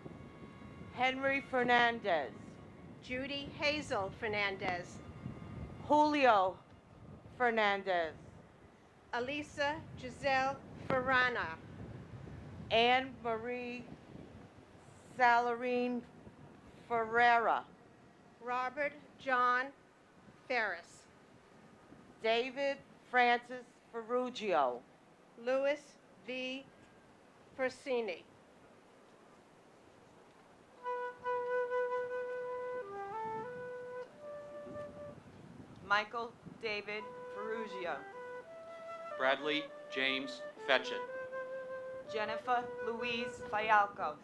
Henry Fernandez. Judy Hazel Fernandez. Julio Fernandez. Elisa Giselle Farana. Anne Marie Salarine Ferreira. Robert John Ferris. David Francis Ferrugio. Louis V. Persini. Michael David Ferrugio. Bradley James Fetchett. Jennifer Louise Fialco.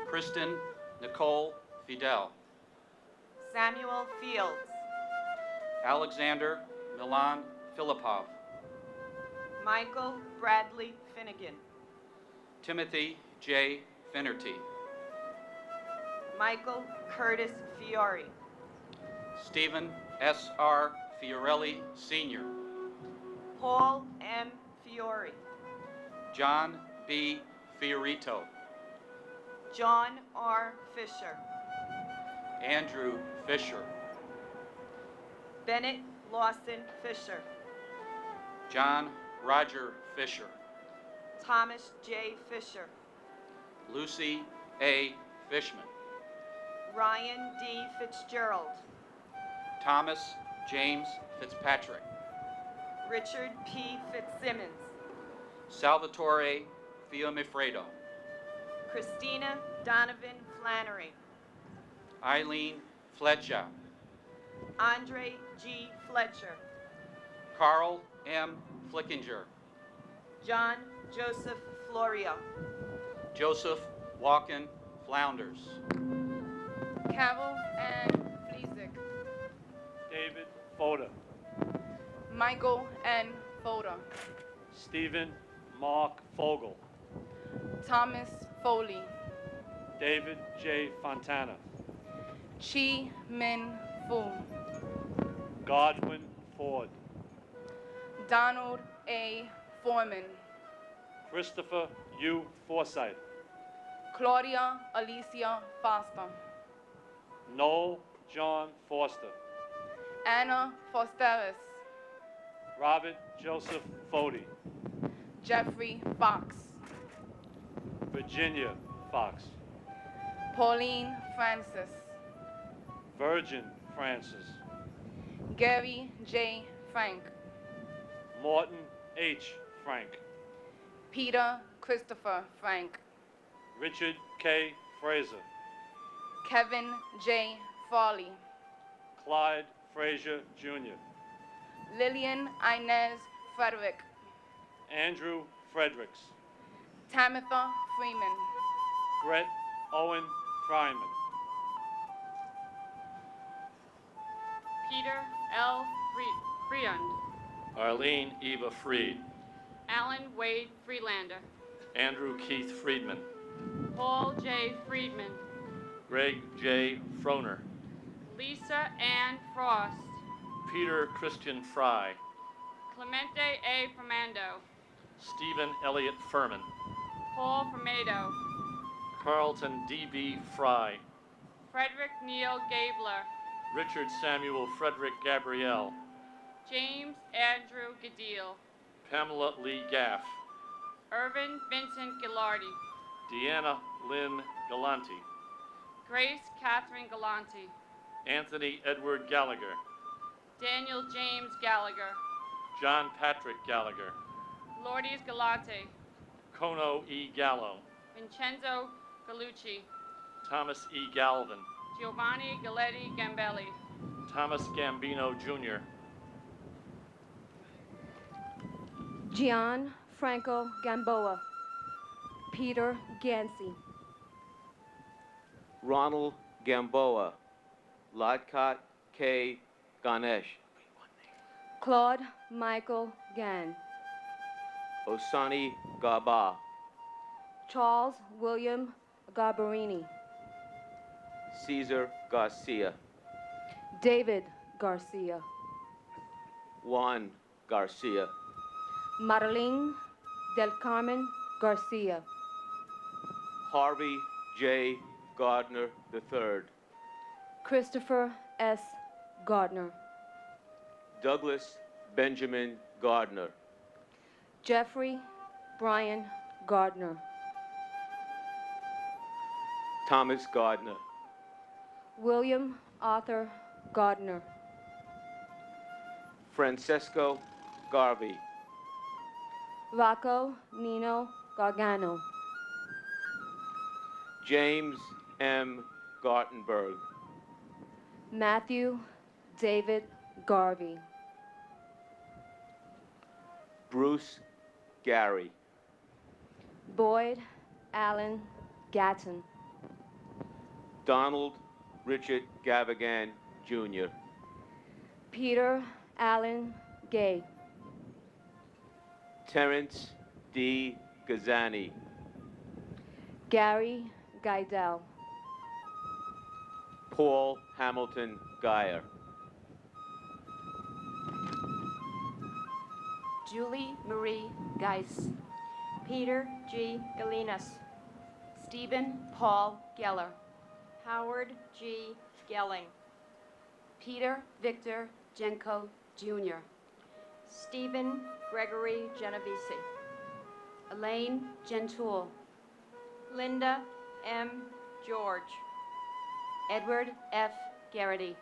Kristen Nicole Fidel. Samuel Fields. Alexander Milan Filipov. Michael Bradley Finnegan. Timothy J. Finnerty. Michael Curtis Fiore. Stephen S.R. Fiorelli Sr. Paul M. Fiore. John B. Fiorito. John R. Fisher. Andrew Fisher. Bennett Lawson Fisher. John Roger Fisher. Thomas J. Fisher. Lucy A. Fishman. Ryan D. Fitzgerald. Thomas James Fitzpatrick. Richard P. Fitzsimmons. Salvatore Fiumifredo. Christina Donovan Flannery. Eileen Fletcher. Andre G. Fletcher. Carl M. Flickinger. John Joseph Florio. Joseph Walken Flounders. Carol Ann Fleesick. David Fodor. Michael N. Fodor. Stephen Mark Fogel. Thomas Foley. David J. Fontana. Chi Min Fu. Godwin Ford. Donald A. Foreman. Christopher U. Forsythe. Claudia Alicia Foster. Noel John Foster. Anna Fosteris. Robert Joseph Fody. Jeffrey Fox. Virginia Fox. Pauline Francis. Virgin Francis. Gary J. Frank. Morton H. Frank. Peter Christopher Frank. Richard K. Fraser. Kevin J. Farley. Clyde Frazier Jr. Lillian Inez Frederick. Andrew Fredericks. Tamitha Freeman. Brett Owen Fryman. Peter L. Freund. Arlene Eva Freed. Alan Wade Freelander. Andrew Keith Friedman. Paul J. Friedman. Greg J. Froner. Lisa Ann Frost. Peter Christian Fry. Clemente A. Fernando. Stephen Elliott Furman. Paul Fermado. Carlton D.B. Fry. Frederick Neil Gabler. Richard Samuel Frederick Gabrielle. James Andrew Gadil. Pamela Lee Gaff. Irvin Vincent Gilardi. Deanna Lynn Galante. Grace Catherine Galante. Anthony Edward Gallagher. Daniel James Gallagher. John Patrick Gallagher. Lourdes Galante. Kono E. Gallo. Vincenzo Gallucci. Thomas E. Galvin. Giovanni Galetti Gambelli. Thomas Gambino Jr. Gian Franco Gamboa. Peter Gansey. Ronald Gamboa. Ladkat K. Ganesh. Claude Michael Gann. Osani Gaba. Charles William Garbarini. Cesar Garcia. David Garcia. Juan Garcia. Marlene del Carmen Garcia. Harvey J. Gardner III. Christopher S. Gardner. Douglas Benjamin Gardner. Jeffrey Brian Gardner. Thomas Gardner. William Arthur Gardner. Francesco Garvey. Rocco Nino Gargano. James M. Gartenberg. Matthew David Garvey. Bruce Gary. Boyd Allen Gatton. Donald Richard Gavigan, Jr. Peter Allen Gay. Terrence D. Gazani. Gary Guidel. Paul Hamilton Geyer. Julie Marie Geis. Peter G. Galinas. Stephen Paul Geller. Howard G. Gelling. Peter Victor Jenko, Jr. Stephen Gregory Genovese. Elaine Gentile. Linda M. George. Edward F. Garrity.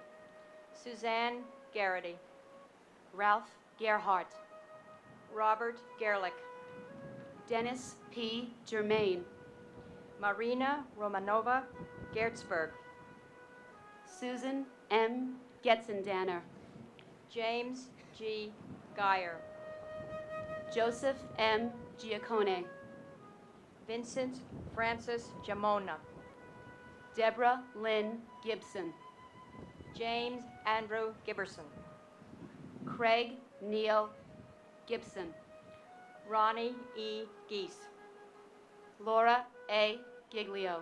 Suzanne Garrity. Ralph Gerhardt. Robert Gerlich. Dennis P. Germain. Marina Romanova Gertzberg. Susan M. Getzendanner. James G. Geyer. Joseph M. Giacone. Vincent Francis Jamona. Deborah Lynn Gibson. James Andrew Gibberson. Craig Neil Gibson. Ronnie E. Geese. Laura A. Giglio.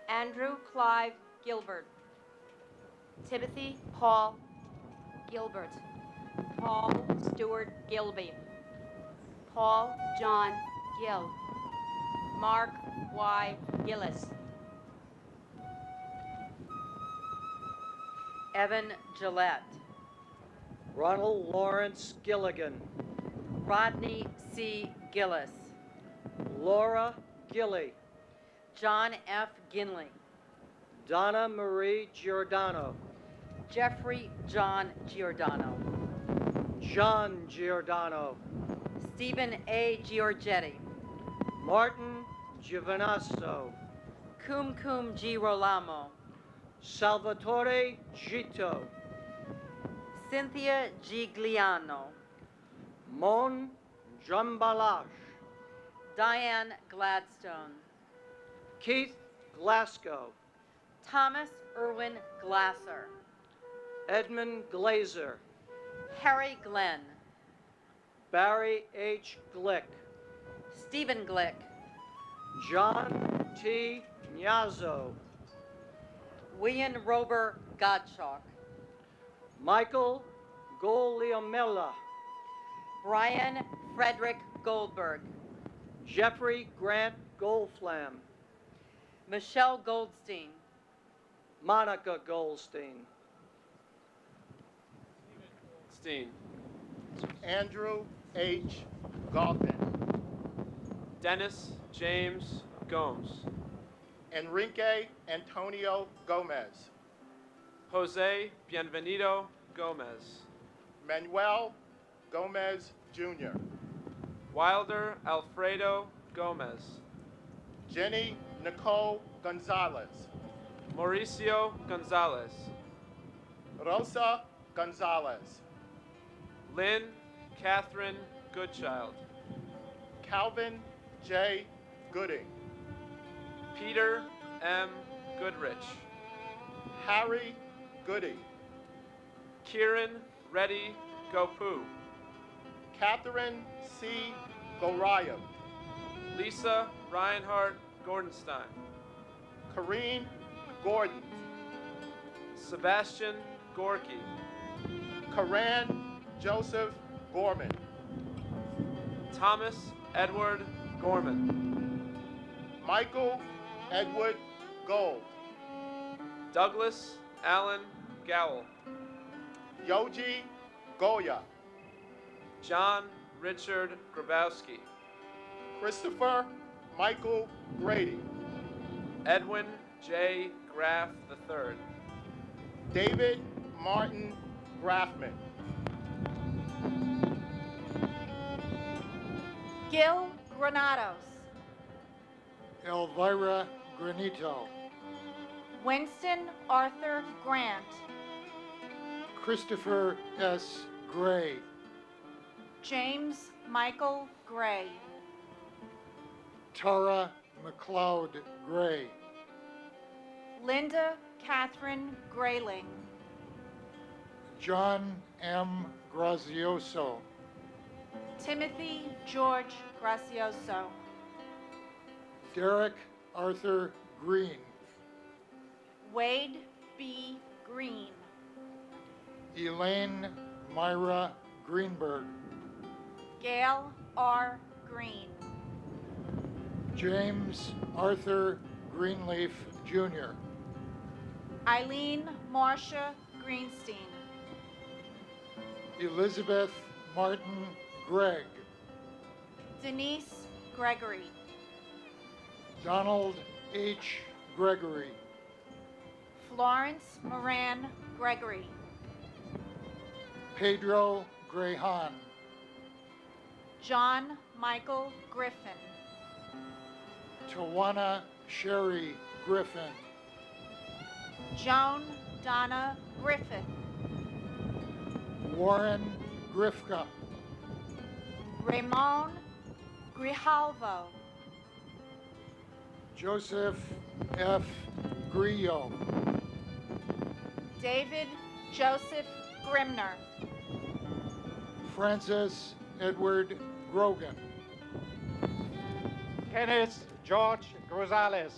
Andrew Clive Gilbert. Timothy Paul Gilbert. Paul Stewart Gilby. Paul John Gill. Mark Y. Gillis. Evan Gillette. Ronald Lawrence Gilligan. Rodney C. Gillis. Laura Gilly. John F. Ginley. Donna Marie Giordano. Jeffrey John Giordano. John Giordano. Stephen A. Giorgetti. Martin Giovinazzo. Cum Girolamo. Salvatore Gito. Cynthia Gigliano. Mon Jambalash. Diane Gladstone. Keith Glasgow. Thomas Irwin Glasser. Edmund Glazer. Harry Glenn. Barry H. Glick. Stephen Glick. John T. Nyazo. William Rober Gottschalk. Michael Goliamella. Brian Frederick Goldberg. Jeffrey Grant Goldflam. Michelle Goldstein. Monica Goldstein. Steen. Andrew H. Goffin. Dennis James Gomes. Enrique Antonio Gomez. Jose Bienvenido Gomez. Manuel Gomez Jr. Wilder Alfredo Gomez. Jenny Nicole Gonzalez. Mauricio Gonzalez. Rosa Gonzalez. Lynn Catherine Goodchild. Calvin J. Gooding. Peter M. Goodrich. Harry Goody. Kieran Reddy Gopu. Catherine C. Gorayam. Lisa Reinhardt Gordenstein. Corrine Gordon. Sebastian Gorky. Karan Joseph Gorman. Thomas Edward Gorman. Michael Edward Gold. Douglas Allen Gowell. Yoji Goya. John Richard Grabowski. Christopher Michael Grady. Edwin J. Graff III. David Martin Graffman. Gil Granados. Elvira Granito. Winston Arthur Grant. Christopher S. Gray. James Michael Gray. Tara McLeod Gray. Linda Catherine Grayling. John M. Grazioso. Timothy George Gracioso. Derek Arthur Green. Wade B. Green. Elaine Myra Greenberg. Gail R. Green. James Arthur Greenleaf Jr. Eileen Marcia Greenstein. Elizabeth Martin Gregg. Denise Gregory. Donald H. Gregory. Florence Moran Gregory. Pedro Grehan. John Michael Griffin. Tawana Sherry Griffin. Joan Donna Griffith. Warren Grifka. Ramon Grijalvo. Joseph F. Grillo. David Joseph Grimner. Francis Edward Grogan. Kenneth George Gonzalez.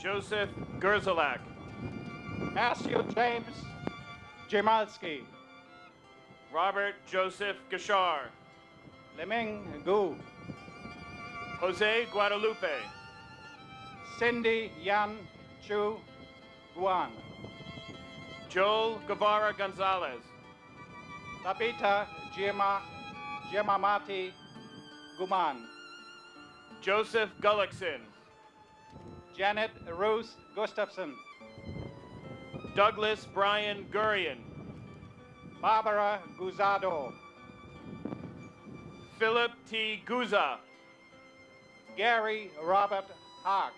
Joseph Gerzalak. Matthew James Jamalski. Robert Joseph Gashar. Leming Gu. Jose Guadalupe. Cindy Yan Chu Guan. Joel Guevara Gonzalez. Tabitha Giamamati Guman. Joseph Gullickson. Janet Ruth Gustafson. Douglas Brian Gurian. Barbara Guzado. Philip T. Guza. Gary Robert Haag.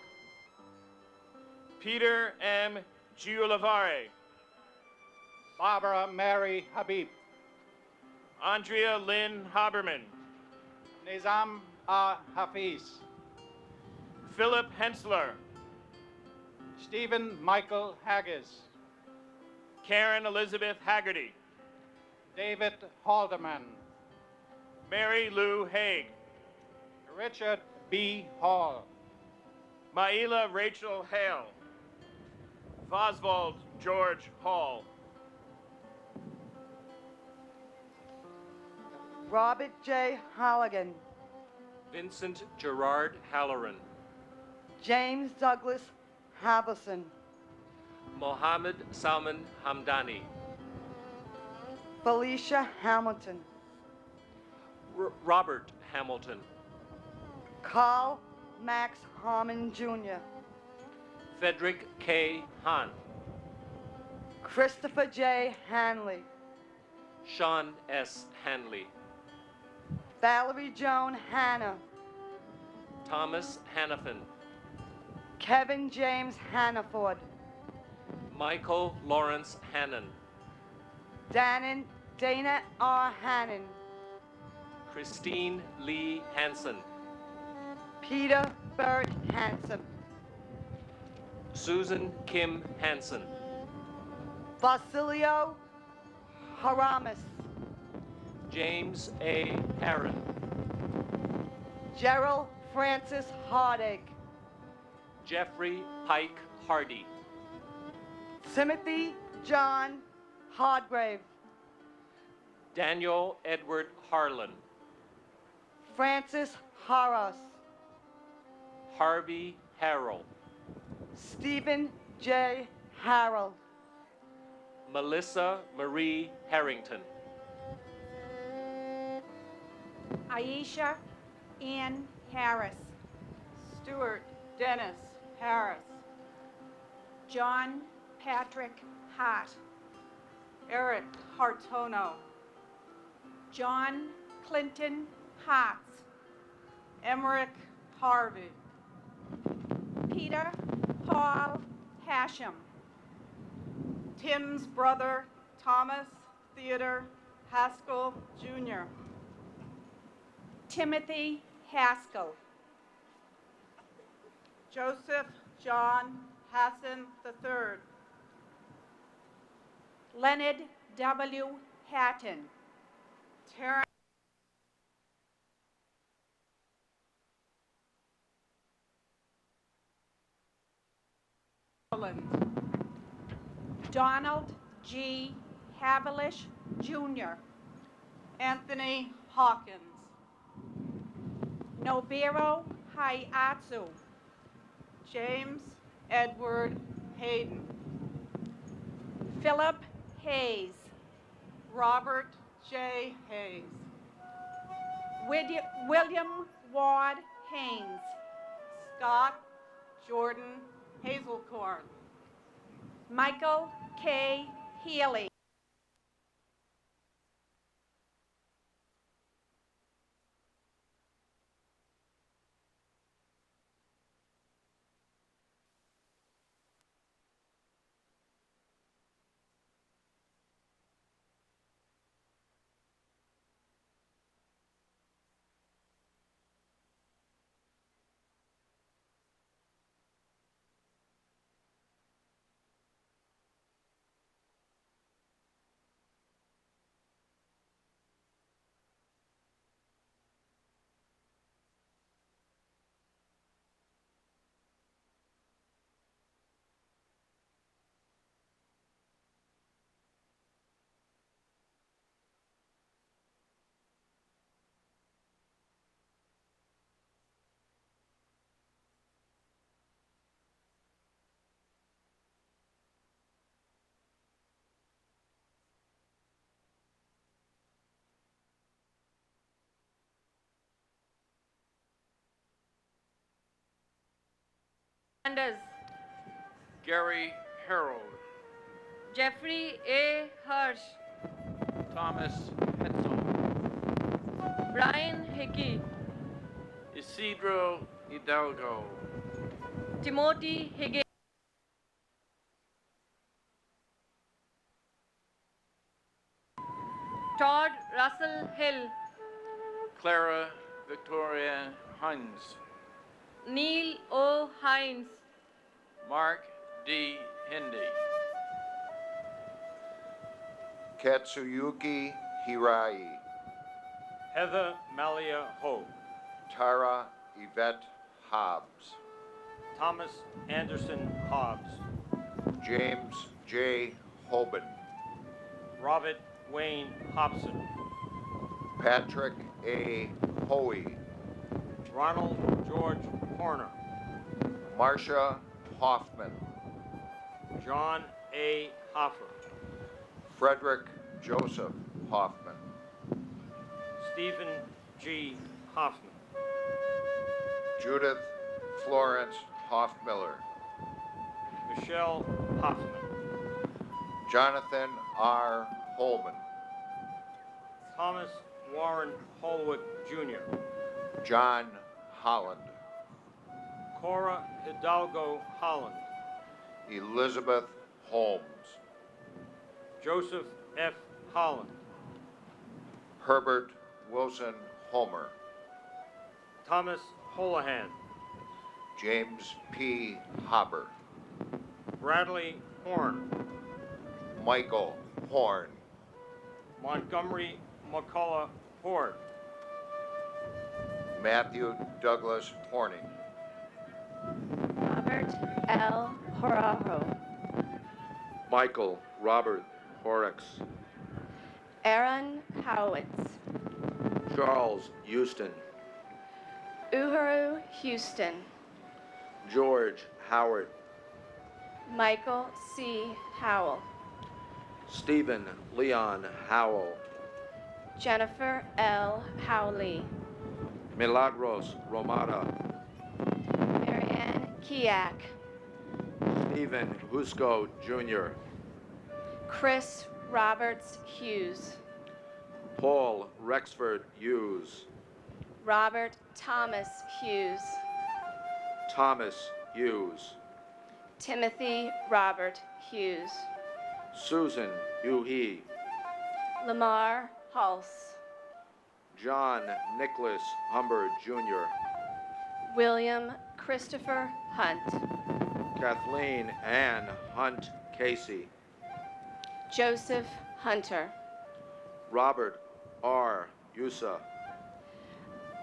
Peter M. Giulavare. Barbara Mary Habib. Andrea Lynn Haberman. Nizam Hafiz. Philip Hensler. Stephen Michael Haggis. Karen Elizabeth Haggerty. David Haldeman. Mary Lou Haig. Richard B. Hall. Maila Rachel Hale. Oswald George Hall. Robert J. Halligan. Vincent Gerard Halloran. James Douglas Havison. Mohammed Salman Hamdani. Felicia Hamilton. Robert Hamilton. Carl Max Harmon Jr. Frederick K. Hahn. Christopher J. Hanley. Sean S. Hanley. Valerie Joan Hanna. Thomas Hannafin. Kevin James Hannaford. Michael Lawrence Hannon. Dana R. Hannon. Christine Lee Hansen. Peter Burt Hansen. Susan Kim Hansen. Basilio Haramis. James A. Harron. Gerald Francis Hardig. Jeffrey Pike Hardy. Timothy John Hardgrave. Daniel Edward Harlan. Francis Harros. Harvey Harrell. Stephen J. Harold. Melissa Marie Harrington. Aisha Ann Harris. Stuart Dennis Harris. John Patrick Hart. Eric Hartono. John Clinton Hartz. Emmerich Harvey. Peter Paul Hashem. Tim's brother Thomas Theodore Haskell Jr. Timothy Haskell. Joseph John Hassan III. Leonard W. Hatton. Terrence Donald G. Havilish Jr. Anthony Hawkins. Nobuhiro Hayatsu. James Edward Hayden. Philip Hayes. Robert J. Hayes. William Ward Haynes. Scott Jordan Hazelcorn. Michael K. Healy. Sanders. Gary Harold. Jeffrey A. Hirsch. Thomas Hetzel. Brian Hickey. Isidro Hidalgo. Timothy Higgins. Todd Russell Hill. Clara Victoria Hines. Neil O. Hines. Mark D. Hindi. Katsuyuki Hirai. Heather Malia Ho. Tara Yvette Hobbs. Thomas Anderson Hobbs. James J. Hoban. Robert Wayne Hobson. Patrick A. Hoey. Ronald George Horner. Marcia Hoffman. John A. Hoffer. Frederick Joseph Hoffman. Stephen G. Hoffman. Judith Florence Hoffmiller. Michelle Hoffman. Jonathan R. Holman. Thomas Warren Holwick Jr. John Holland. Cora Hidalgo Holland. Elizabeth Holmes. Joseph F. Holland. Herbert Wilson Homer. Thomas Holohan. James P. Hopper. Bradley Horn. Michael Horn. Montgomery McCullough Ford. Matthew Douglas Horning. Robert L. Horaho. Michael Robert Horrocks. Aaron Howitz. Charles Houston. Uhuru Houston. George Howard. Michael C. Howell. Stephen Leon Howell. Jennifer L. Howley. Milagros Romata. Marianne Kiak. Stephen Husco Jr. Chris Roberts Hughes. Paul Rexford Hughes. Robert Thomas Hughes. Thomas Hughes. Timothy Robert Hughes. Susan Hughey. Lamar Hulse. John Nicholas Humbert Jr. William Christopher Hunt. Kathleen Ann Hunt Casey. Joseph Hunter. Robert R. Yusa.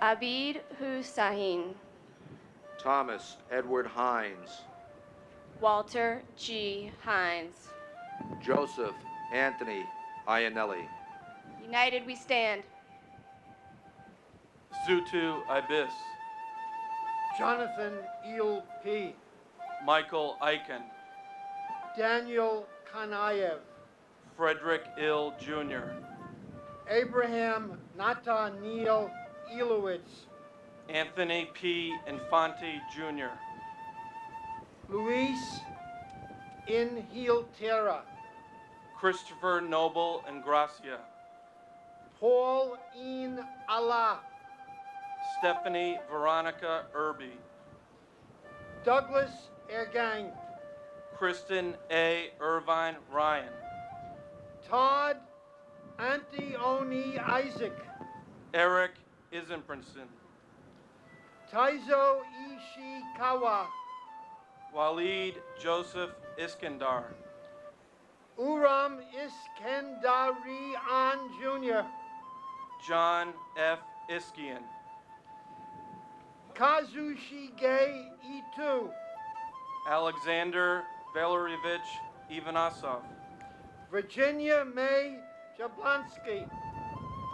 Abid Hussain. Thomas Edward Hines. Walter G. Hines. Joseph Anthony Iannelli. United we stand. Zutu Ibis. Jonathan Eel P. Michael Eichen. Daniel Kanayev. Frederick Ill Jr. Abraham Nathaniel Elowitz. Anthony P. Infante Jr. Luis Inhil Terra. Christopher Noble and Gracia. Paul In Allah. Stephanie Veronica Irby. Douglas Ergang. Kristen A. Irvine Ryan. Todd Antioni Isaac. Eric Isenprinson. Taizo Ishikawa. Walid Joseph Iskandar. Uram Iskandari An Jr. John F. Iskian. Kazushige Itu. Alexander Valerievich Ivanasov. Virginia May Jablonski.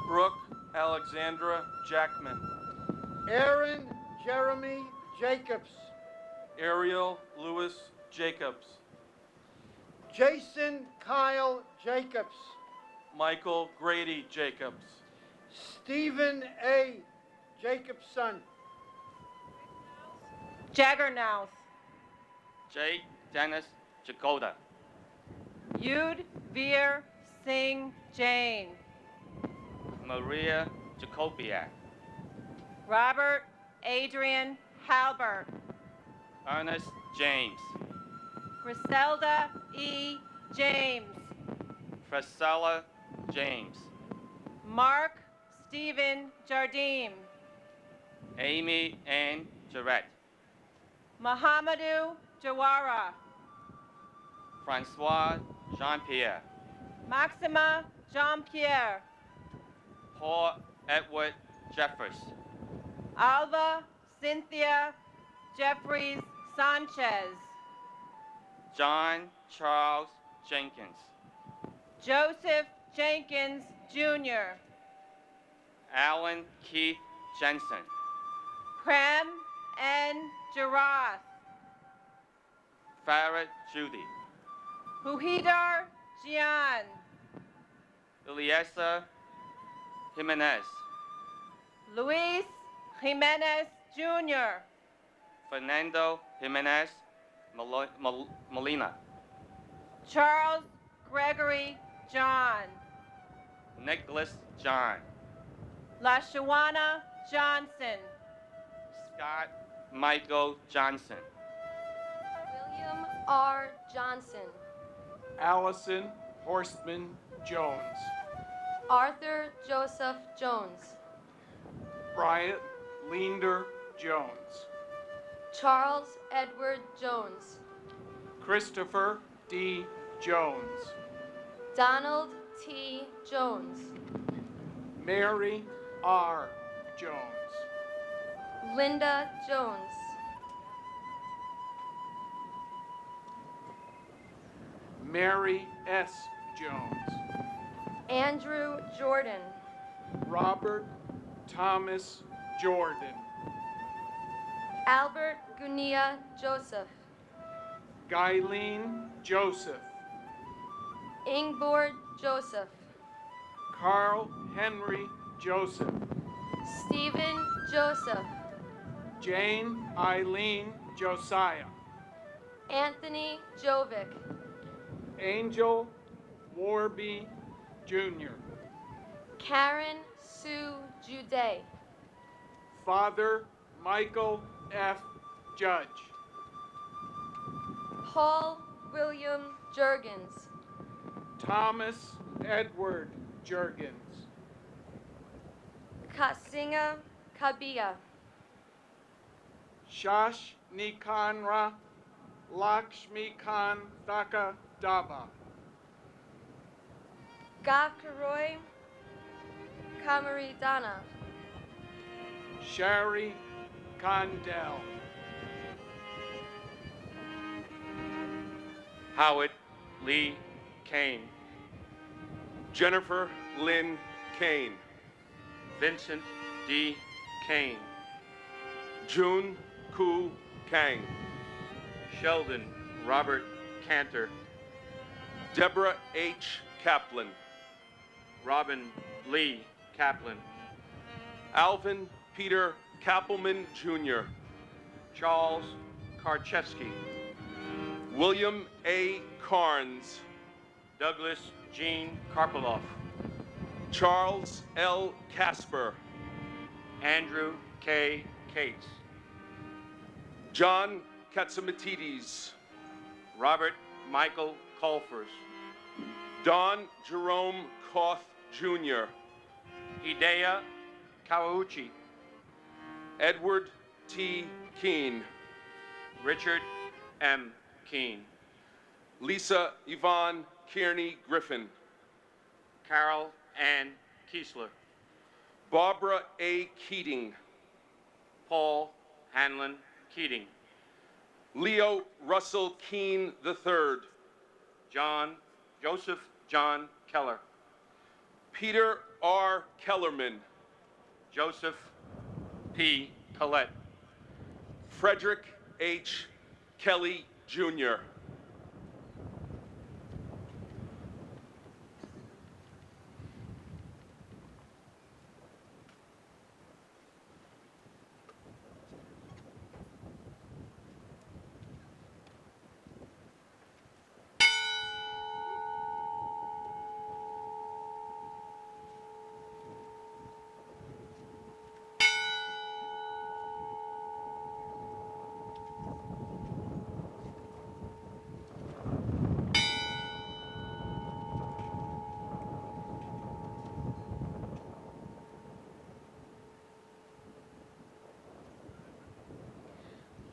Brooke Alexandra Jackman. Aaron Jeremy Jacobs. Ariel Lewis Jacobs. Jason Kyle Jacobs. Michael Grady Jacobs. Stephen A. Jacobson. Jaggernauth. J. Dennis Jagoda. Yud Veer Singh Jain. Maria Jacobiak. Robert Adrian Halbert. Ernest James. Griselda E. James. Priscilla James. Mark Stephen Jardim. Amy Ann Jarrett, Muhammadu Jawara, Francois Jean-Pierre, Maxima Jean-Pierre, Paul Edward Jeffers, Alva Cynthia Jeffries Sanchez, John Charles Jenkins, Joseph Jenkins Jr., Alan Keith Jensen, Prem N. Jarath, Farah Judy, Huhidar Jian, Eliesa Jimenez, Luis Jimenez Jr., Fernando Jimenez Molina, Charles Gregory John, Nicholas John, LaShawana Johnson, Scott Michael Johnson, William R. Johnson, Allison Horstman Jones, Arthur Joseph Jones, Bryant Leander Jones, Charles Edward Jones, Christopher D. Jones, Donald T. Jones, Mary R. Jones, Linda Jones, Mary S. Jones, Andrew Jordan, Robert Thomas Jordan, Albert Gunia Joseph, Guyleen Joseph, Ingborg Joseph, Carl Henry Joseph, Stephen Joseph, Jane Eileen Josiah, Anthony Jovic, Angel Warby Jr., Karen Sue Jude, Father Michael F. Judge, Paul William Jurgens, Thomas Edward Jurgens, Kasinga Kabia, Shash Nikanra Lakshmikan Thaka Daba, Gakaroy Kamaridana, Shari Condell, Howard Lee Kane, Jennifer Lynn Kane, Vincent D. Kane, Jun Ku Kang, Sheldon Robert Cantor, Deborah H. Kaplan, Robin Lee Kaplan, Alvin Peter Kappelman Jr., Charles Karchevsky, William A. Carnes, Douglas Jean Karpoloff, Charles L. Casper, Andrew K. Cates, John Katsimatidis, Robert Michael Colfers, Don Jerome Koth Jr., Hideo Kawauchi, Edward T. Keene, Richard M. Keene, Lisa Yvonne Kearney Griffin, Carol Ann Kiesler, Barbara A. Keating, Paul Hanlon Keating, Leo Russell Keene III, Joseph John Keller, Peter R. Kellerman, Joseph P. Collette, Frederick H. Kelly Jr.,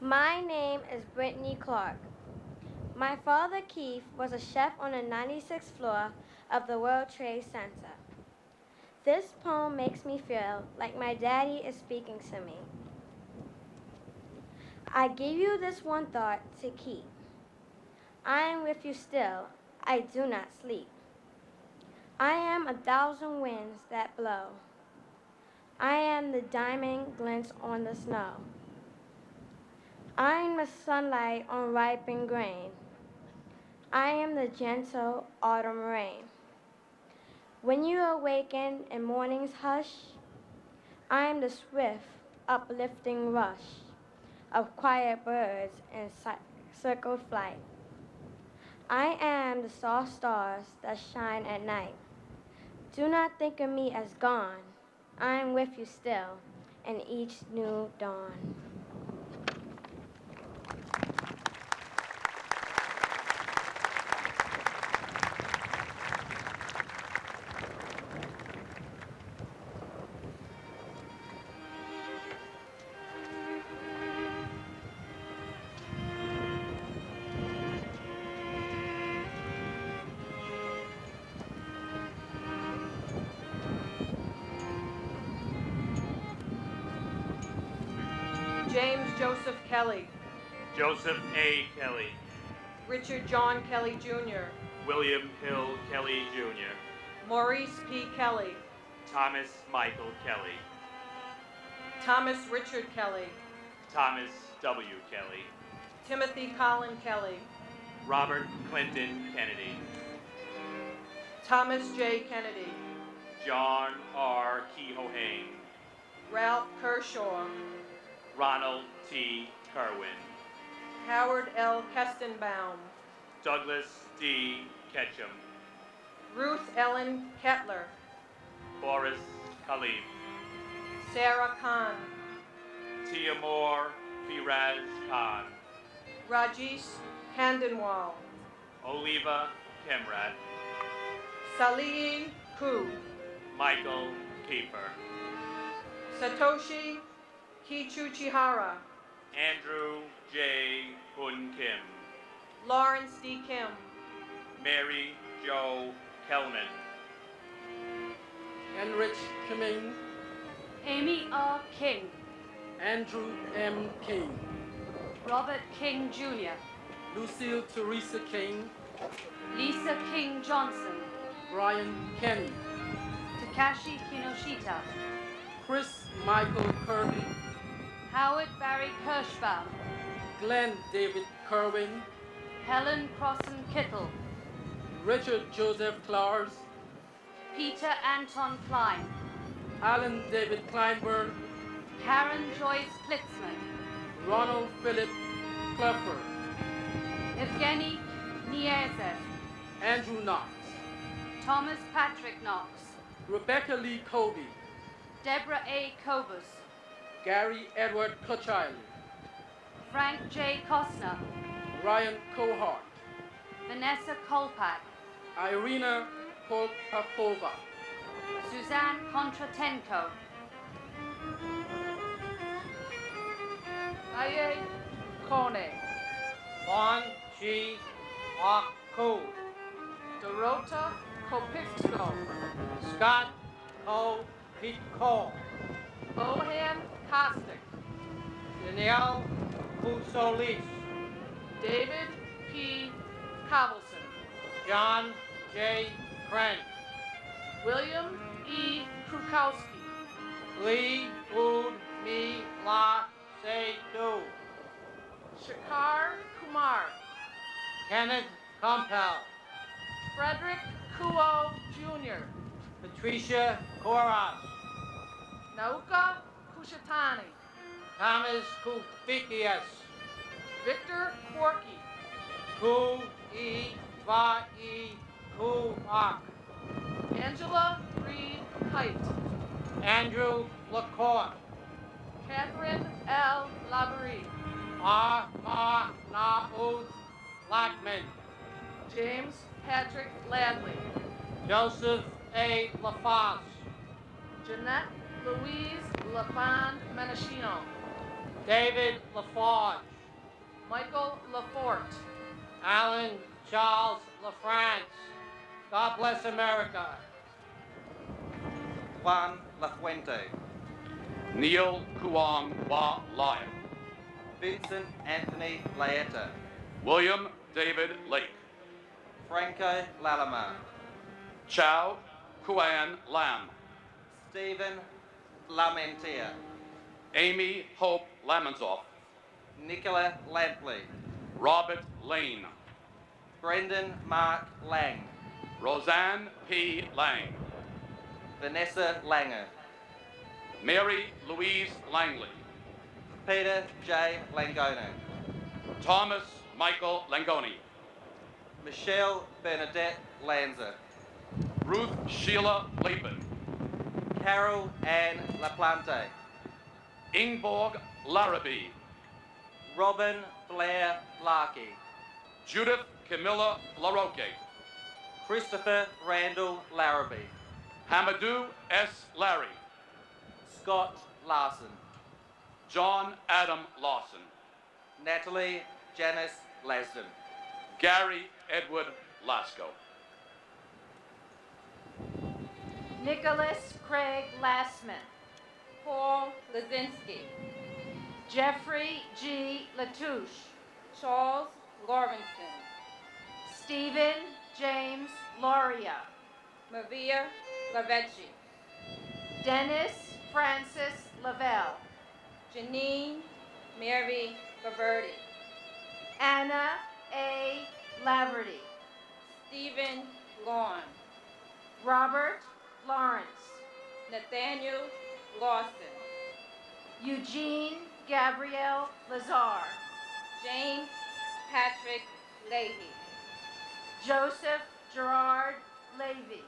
My name is Brittany Clark. My father, Keith, was a chef on the 96th floor of the World Trade Center. This poem makes me feel like my daddy is speaking to me. I give you this one thought to keep. I am with you still, I do not sleep. I am 1,000 winds that blow. I am the diamond glints on the snow. I am the sunlight on ripened grain. I am the gentle autumn rain. When you awaken in morning's hush, I am the swift, uplifting rush of quiet birds in circled flight. I am the soft stars that shine at night. Do not think of me as gone. I am with you still in each new dawn. James Joseph Kelly. Joseph A. Kelly. Richard John Kelly Jr. William Hill Kelly Jr. Maurice P. Kelly. Thomas Michael Kelly. Thomas Richard Kelly. Thomas W. Kelly. Timothy Colin Kelly. Robert Clinton Kennedy. Thomas J. Kennedy. John R. Kehoe-Hain. Ralph Kershaw. Ronald T. Kerwin. Howard L. Kestenbaum. Douglas D. Ketchum. Ruth Ellen Kettler. Boris Khalif. Sarah Khan. Timur Firaz Khan. Rajesh Khandenwal. Oliva Kemrat. Salih Ku. Michael Kiefer. Satoshi Kichuchihara. Andrew J. Hun Kim. Lawrence D. Kim. Mary Jo Kelman. Henrich Kimming, Amy R. King, Andrew M. King, Robert King Jr., Lucille Teresa King, Lisa King Johnson, Brian Kenny, Takashi Kinoshita, Chris Michael Kirby, Howard Barry Kirschbaum, Glenn David Kerwin, Helen Crossan Kittle, Richard Joseph Clars, Peter Anton Klein, Alan David Kleinberg, Karen Joyce Plitzman, Ronald Philip Kleffer, Evgeny Niezev, Andrew Knox, Thomas Patrick Knox, Rebecca Lee Colby, Deborah A. Kobus, Gary Edward Kuchiley, Frank J. Kostner, Ryan Cohart, Vanessa Kolpak, Irina Polpakova, Suzanne Kontratenko, Aye Kone. Bon Chi Aku, Dorota Kopitsko. Scott O. Pitko, Bohan Kostic. Danielle Pusolis, David P. Covelson. John J. Krenn, William E. Krukowski. Lee Wood Mi La Se Du, Shakar Kumar. Kenneth Compel, Frederick Kuo Jr. Patricia Koras, Nauka Kushatani. Thomas Kufikias, Victor Corky. Ku E Va E Ku Ak, Angela Reed Kite. Andrew LaCour, Catherine L. Laverie. Ah Ma Naud Lackman, James Patrick Ladley. Joseph A. LaFosse, Jeanette Louise LaFond Menachino. David LaForge, Miss America. Juan Lafuente. Neil Kuang Wa Lion. Vincent Anthony Laeta. William David Lake. Franco Lalama. Chow Kuan Lam. Stephen Lamentia. Amy Hope Lamonsoff. Nicola Lampley. Robert Lane. Brendan Mark Lang. Roseanne P. Lang. Vanessa Langer. Mary Louise Langley. Peter J. Langone. Thomas Michael Langoni. Michelle Bernadette Lanza. Ruth Sheila Lapin. Carol Ann LaPlante. Ingborg Larrabee. Robin Blair Larkey. Judith Camilla LaRoque. Christopher Randall Larrabee. Hamadou S. Larry. Scott Larson. John Adam Lawson. Natalie Janice Lasden. Gary Edward Lasco. Nicholas Craig Lassman. Paul Lazinski. Jeffrey G. Latouche. Charles Lawrenson. Stephen James Loria. Maria Lavechi. Dennis Francis Lavelle. Janine Mary Gaverty. Anna A. Laverty. Stephen Lawn. Robert Lawrence. Nathaniel Lawson. Eugene Gabrielle Lazar. James Patrick Leahy. Joseph Gerard Levy.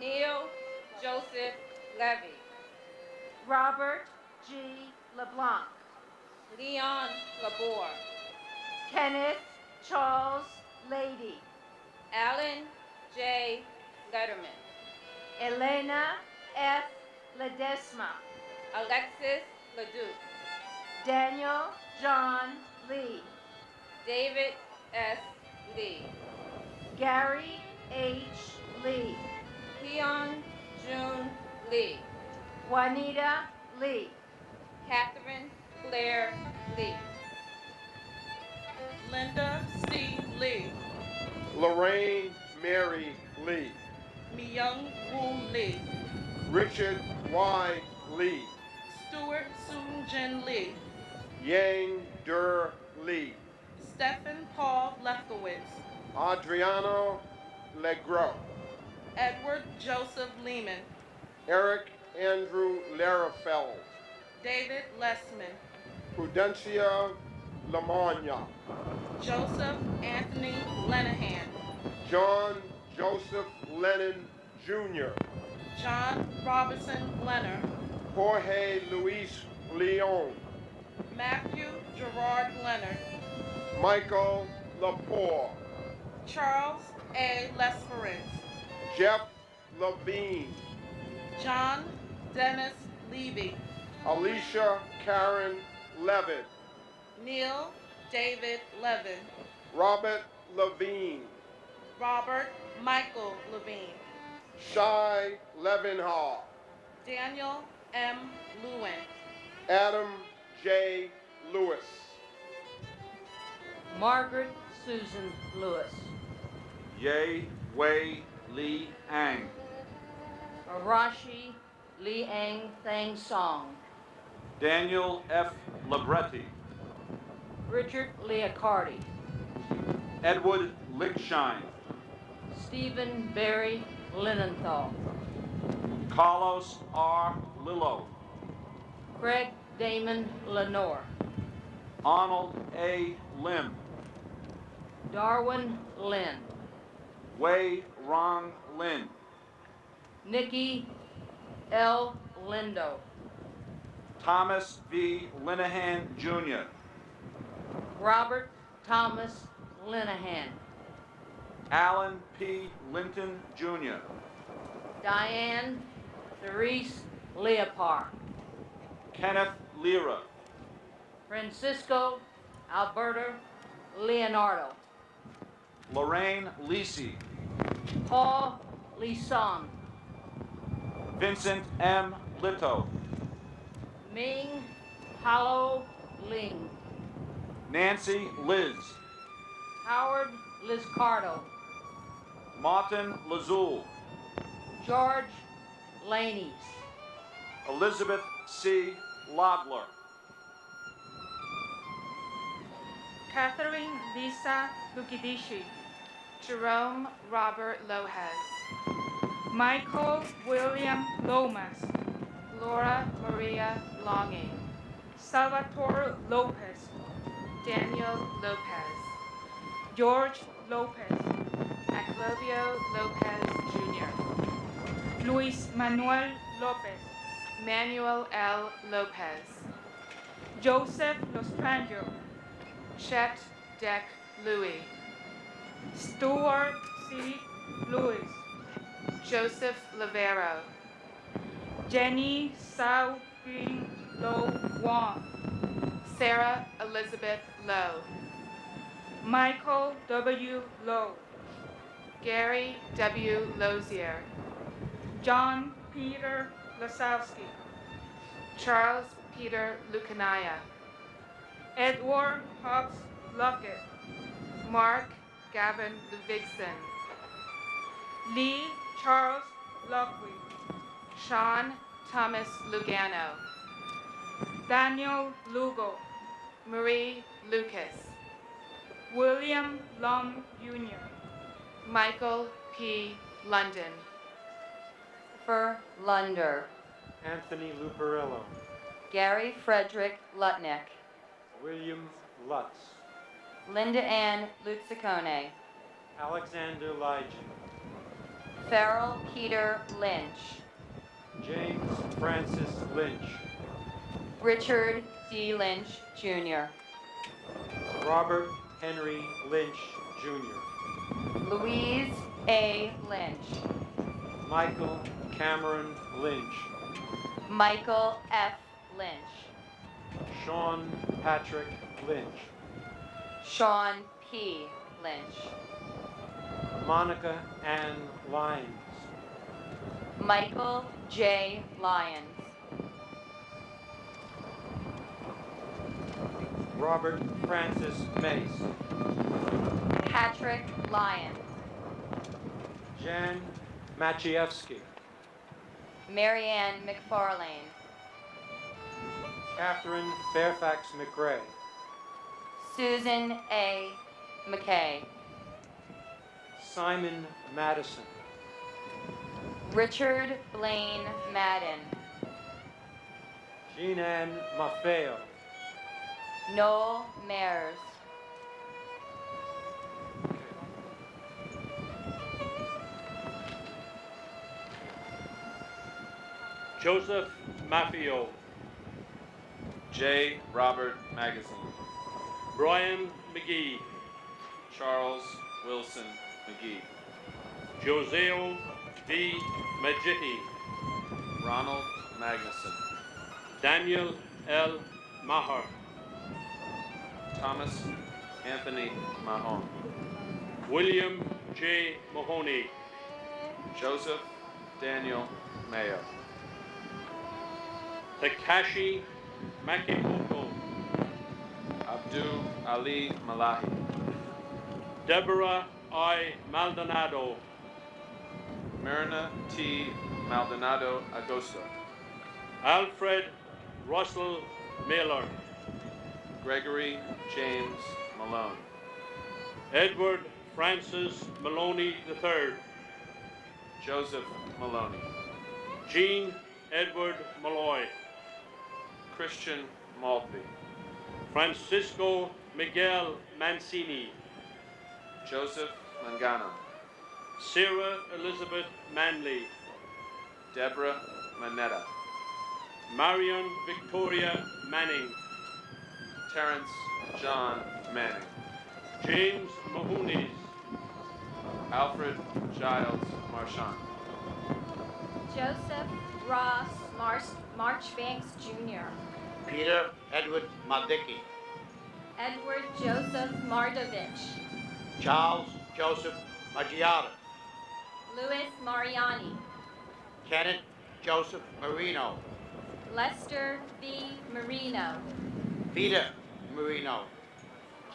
Neil Joseph Levy. Robert G. LeBlanc. Leon Labor. Kenneth Charles Lady. Alan J. Letterman. Elena F. Ledesma. Alexis Leduc. Daniel John Lee. David S. Lee. Gary H. Lee. Keon June Lee. Juanita Lee. Catherine Blair Lee. Linda C. Lee. Lorraine Mary Lee. Myung Woo Lee. Richard Y. Lee. Stuart Soon Jin Lee. Yang Der Lee. Stephen Paul Lefkowitz. Adriano Legros. Edward Joseph Lehman. Eric Andrew Larafeld. David Lessman. Prudencia Lamagna. Joseph Anthony Lenahan. John Joseph Lennon Jr. John Robinson Leonard. Jorge Luis Leon. Matthew Gerard Leonard. Michael Lepore. Charles A. Lesperance. Jeff Levine. John Dennis Levy. Alicia Karen Levitt. Neil David Levin. Robert Levine. Robert Michael Levine. Shai Levenhall. Daniel M. Lewin. Adam J. Lewis. Margaret Susan Lewis. Ye Wei Li Ang. Arashi Liang Thang Song. Daniel F. Libretti. Richard Leocardi. Edward Lickshine. Stephen Barry Linenthal. Carlos R. Lillo. Craig Damon Lenore. Arnold A. Lim. Darwin Lin. Wei Rong Lin. Nikki L. Lindo. Thomas V. Linehan Jr. Robert Thomas Linehan. Alan P. Linton Jr. Diane Therese Leopard. Kenneth Lira. Francisco Alberto Leonardo. Lorraine Lisi. Paul Lee Song. Vincent M. Lito. Ming Halo Ling. Nancy Liz. Howard Lizcardo. Martin Lazul. George Laney's. Elizabeth C. Lodler. Catherine Lisa Lukidishi. Jerome Robert Lohez. Michael William Lomas. Laura Maria Longing. Salvatore Lopez. Daniel Lopez. George Lopez. Aclovio Lopez Jr. Luis Manuel Lopez. Manuel L. Lopez. Joseph Lostranjo. Chet Deck Louis. Stuart C. Lewis. Joseph Lavero. Jenny Sao Ping Lo Wong. Sarah Elizabeth Lowe. Michael W. Lowe. Gary W. Lozier. John Peter Lasowski. Charles Peter Lucanaya. Edward Hobbs Luckett. Mark Gavin Ludvigsen. Lee Charles Lockwood. Sean Thomas Lugano. Daniel Lugo. Marie Lucas. William Lum Jr. Michael P. London. Christopher Lunder. Anthony Luperillo. Gary Frederick Lutnick. William Lutz. Linda Ann Lutzicone. Alexander Lygen. Farrell Peter Lynch. James Francis Lynch. Richard D. Lynch, Jr. Robert Henry Lynch, Jr. Louise A. Lynch. Michael Cameron Lynch. Michael F. Lynch. Sean Patrick Lynch. Sean P. Lynch. Monica Ann Lyons. Michael J. Lyons. Robert Francis Mace. Patrick Lyons. Jan Maciejewski. Marianne McFarlane. Catherine Fairfax McRae. Susan A. McKay. Simon Madison. Richard Blaine Madden. Jean Ann Maffeo. Noel Mayers. Joseph Maffio. J. Robert Magazine. Brian McGee. Charles Wilson McGee. Joseo V. Majitti. Ronald Magnuson. Daniel L. Maher. Thomas Anthony Mahone. William J. Mahoney. Joseph Daniel Mayo. Takashi Makimoto. Abdul Ali Malahi. Deborah I. Maldonado. Myrna T. Maldonado Agosto. Alfred Russell Miller. Gregory James Malone. Edward Francis Maloney III. Joseph Maloney. Jean Edward Malloy. Christian Maltby. Francisco Miguel Mancini. Joseph Mangano. Sarah Elizabeth Manley. Deborah Manetta. Marion Victoria Manning. Terrence John Manning. James Mahoney. Alfred Giles Marchand. Joseph Ross Marchbanks Jr. Peter Edward Maldicki. Edward Joseph Mardovich. Charles Joseph Maggiata. Louis Mariani. Kenneth Joseph Marino. Lester V. Marino. Peter Marino.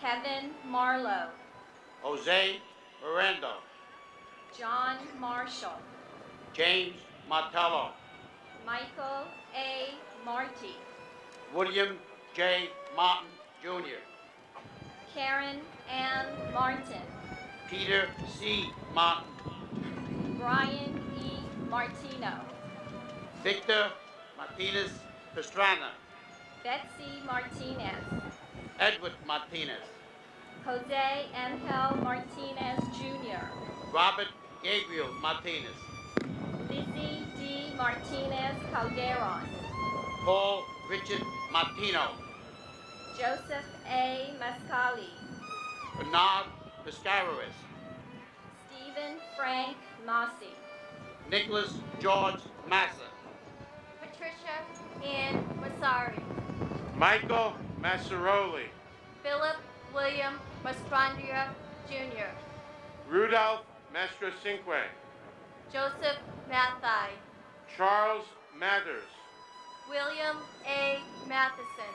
Kevin Marlowe. Jose Miranda. John Marshall. James Martello. Michael A. Marty. William J. Martin Jr. Karen Ann Martin. Peter C. Martin. Brian E. Martino. Victor Martinez Pastrana. Betsy Martinez. Edward Martinez. Jose Angel Martinez Jr. Robert Gabriel Martinez. Lizzie D. Martinez Calderon. Paul Richard Martino. Joseph A. Mascali. Bernard Piscaris. Stephen Frank Massey. Nicholas George Massa. Patricia Ann Masari. Michael Massaroli. Philip William Mastrandia Jr. Rudolph Mastrocinque. Joseph Mathai. Charles Mathers. William A. Matheson.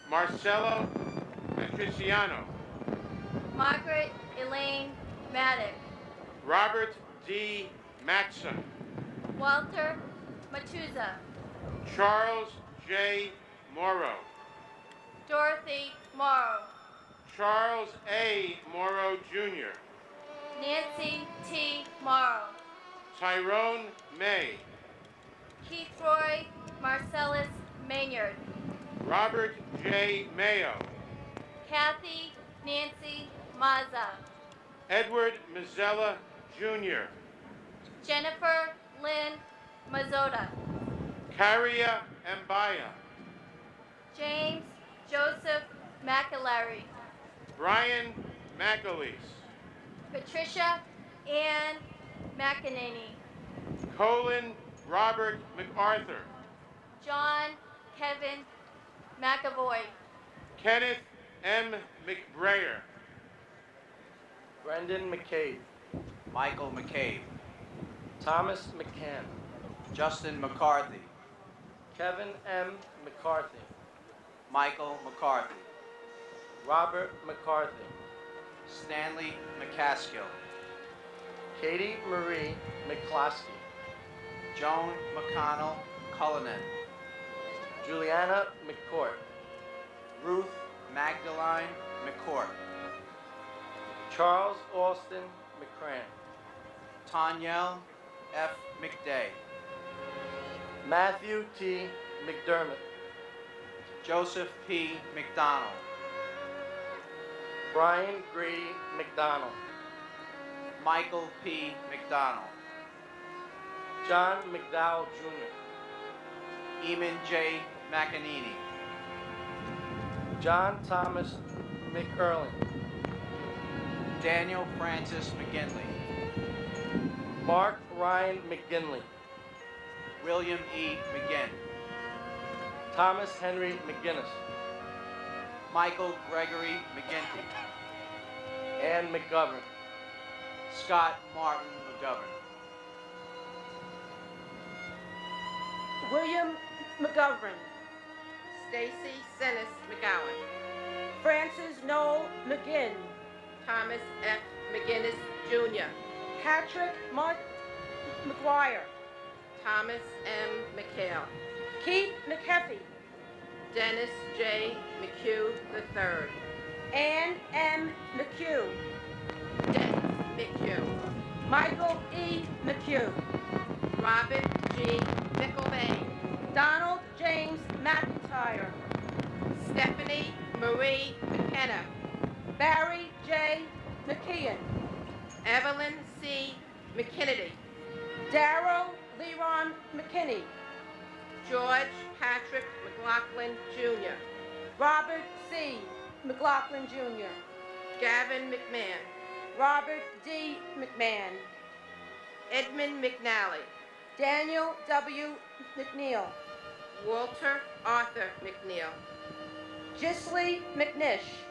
Marcelo Matriciano. Margaret Elaine Maddock. Robert D. Matson. Walter Matuza. Charles J. Morrow. Dorothy Morrow. Charles A. Morrow Jr. Nancy T. Morrow. Tyrone May. Keith Roy Marcellus Maynard. Robert J. Mayo. Kathy Nancy Mazza. Edward Mazzella Jr. Jennifer Lynn Mazzotta. Caria Mbaya. James Joseph McAlary. Brian McAleese. Patricia Ann McEnany. Colin Robert MacArthur. John Kevin McAvoy. Kenneth M. McBrayer. Brendan McCabe. Michael McCabe. Thomas McCann. Justin McCarthy. Kevin M. McCarthy. Michael McCarthy. Robert McCarthy. Stanley McCaskill. Katie Marie McCloskey. Joan McConnell Cullinan. Juliana McCourt. Ruth Magdalene McCourt. Charles Austin McCran. Tanyel F. McDay. Matthew T. McDermott. Joseph P. McDonald. Brian Grady McDonald. Michael P. McDonald. John McDowell Jr. Eamon J. McAneny. John Thomas McErling. Daniel Francis McGinley. Mark Ryan McGinley. William E. McGinn. Thomas Henry McGinnis. Michael Gregory McGinty. Ann McGovern. Scott Martin McGovern. William McGovern. Stacy Sennis McGowan. Francis Noel McGinn. Thomas F. McGinnis Jr. Patrick McGuire. Thomas M. McHale. Keith McHeffy. Dennis J. McHugh III. Ann M. McHugh. Dennis McHugh. Michael E. McHugh. Robert G. McElvain. Donald James McIntyre. Stephanie Marie McKenna. Barry J. McKeon. Evelyn C. McKinney. Darrell Leron McKinney. George Patrick McLaughlin Jr. Robert C. McLaughlin Jr. Gavin McMahon. Robert D. McMahon. Edmund McNally. Daniel W. McNeil. Walter Arthur McNeil. Gisley McNish.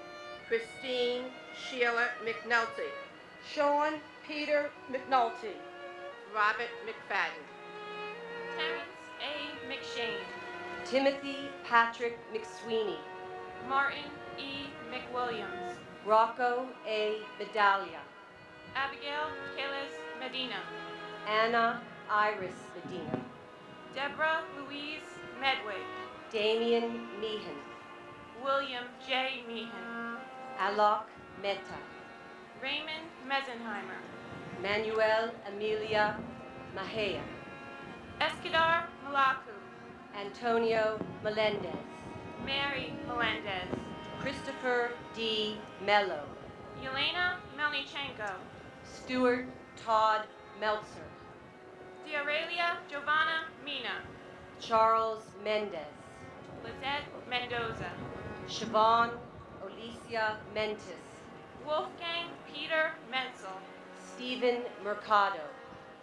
Christine Sheila McNulty. Sean Peter McNulty. Robert McFadden. Terrence A. McShane. Timothy Patrick McSweeney. Martin E. McWilliams. Rocco A. Medaglia. Abigail Keles Medina. Anna Iris Medina. Deborah Louise Medway. Damian Meehan. William J. Meehan. Alok Mehta. Raymond Mesenheimer. Manuel Amelia Mahea. Eskidar Malaku. Antonio Melendez. Mary Melendez. Christopher D. Mello. Yelena Melnichenko. Stuart Todd Meltzer. Diaurelia Giovanna Mina. Charles Mendez. Lizette Mendoza. Siobhan Alicia Mentis. Wolfgang Peter Menzel. Stephen Mercado.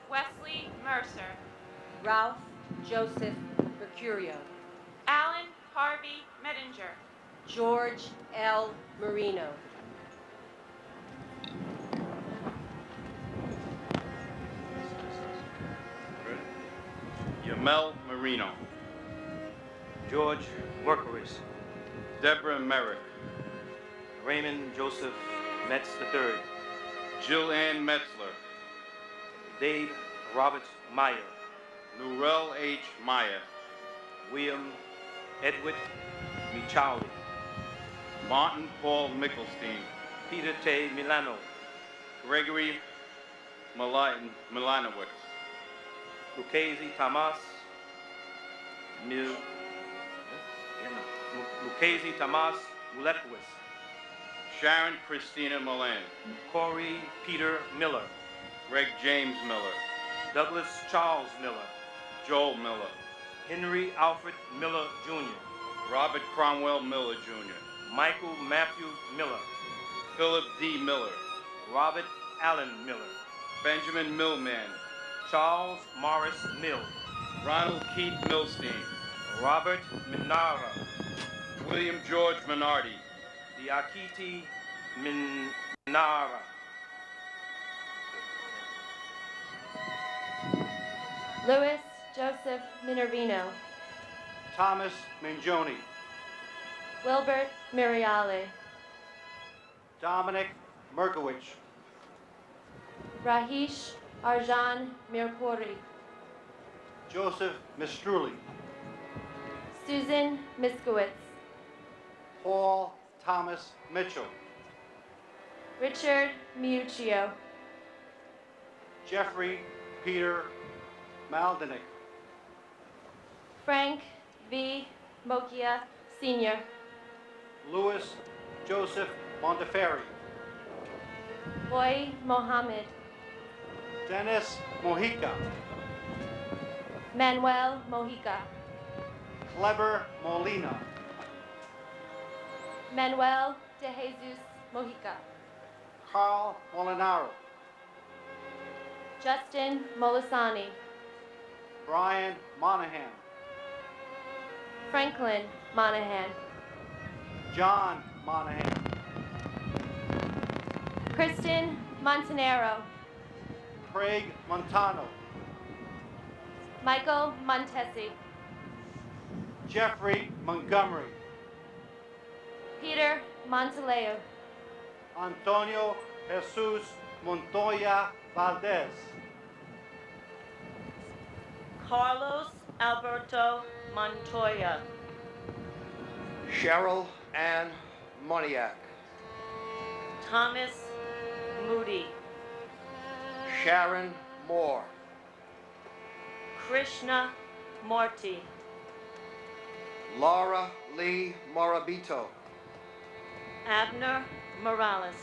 Wesley Mercer. Ralph Joseph Mercurio. Alan Harvey Medinger. George L. Marino. Yamel Marino. George Workowitz. Deborah Merrick. Raymond Joseph Metz III. Jill Ann Metzler. Dave Robert Meyer. Lurel H. Meyer. William Edward Michaudi. Martin Paul Mickelstein. Peter T. Milano. Gregory Milanowitz. Lucchese Tomas. Lucchese Tomas Mulekowitz. Sharon Christina Milan. Corey Peter Miller. Greg James Miller. Douglas Charles Miller. Joel Miller. Henry Alfred Miller Jr. Robert Cromwell Miller Jr. Michael Matthew Miller. Philip D. Miller. Robert Allen Miller. Benjamin Millman. Charles Morris Mill. Ronald Keith Milstein. Robert Minara. William George Minardi. Diakiti Minara. Louis Joseph Minervino. Thomas Mingioni. Wilbert Miriale. Dominic Merkowitz. Rahish Arjan Mirpuri. Joseph Mistruli. Susan Miskowitz. Paul Thomas Mitchell. Richard Miuccio. Jeffrey Peter Maldenik. Frank V. Mokia Sr. Louis Joseph Montefiore. Boy Mohammed. Dennis Mojica. Manuel Mojica. Kleber Molina. Manuel de Jesus Mojica. Carl Molinaro. Justin Molisani. Brian Monahan. Franklin Monahan. John Monahan. Kristen Montanero. Craig Montano. Michael Montesi. Jeffrey Montgomery. Peter Montaleo. Antonio Jesus Montoya Valdez. Carlos Alberto Montoya. Cheryl Ann Moniak. Thomas Moody. Sharon Moore. Krishna Morty. Laura Lee Morabito. Abner Morales.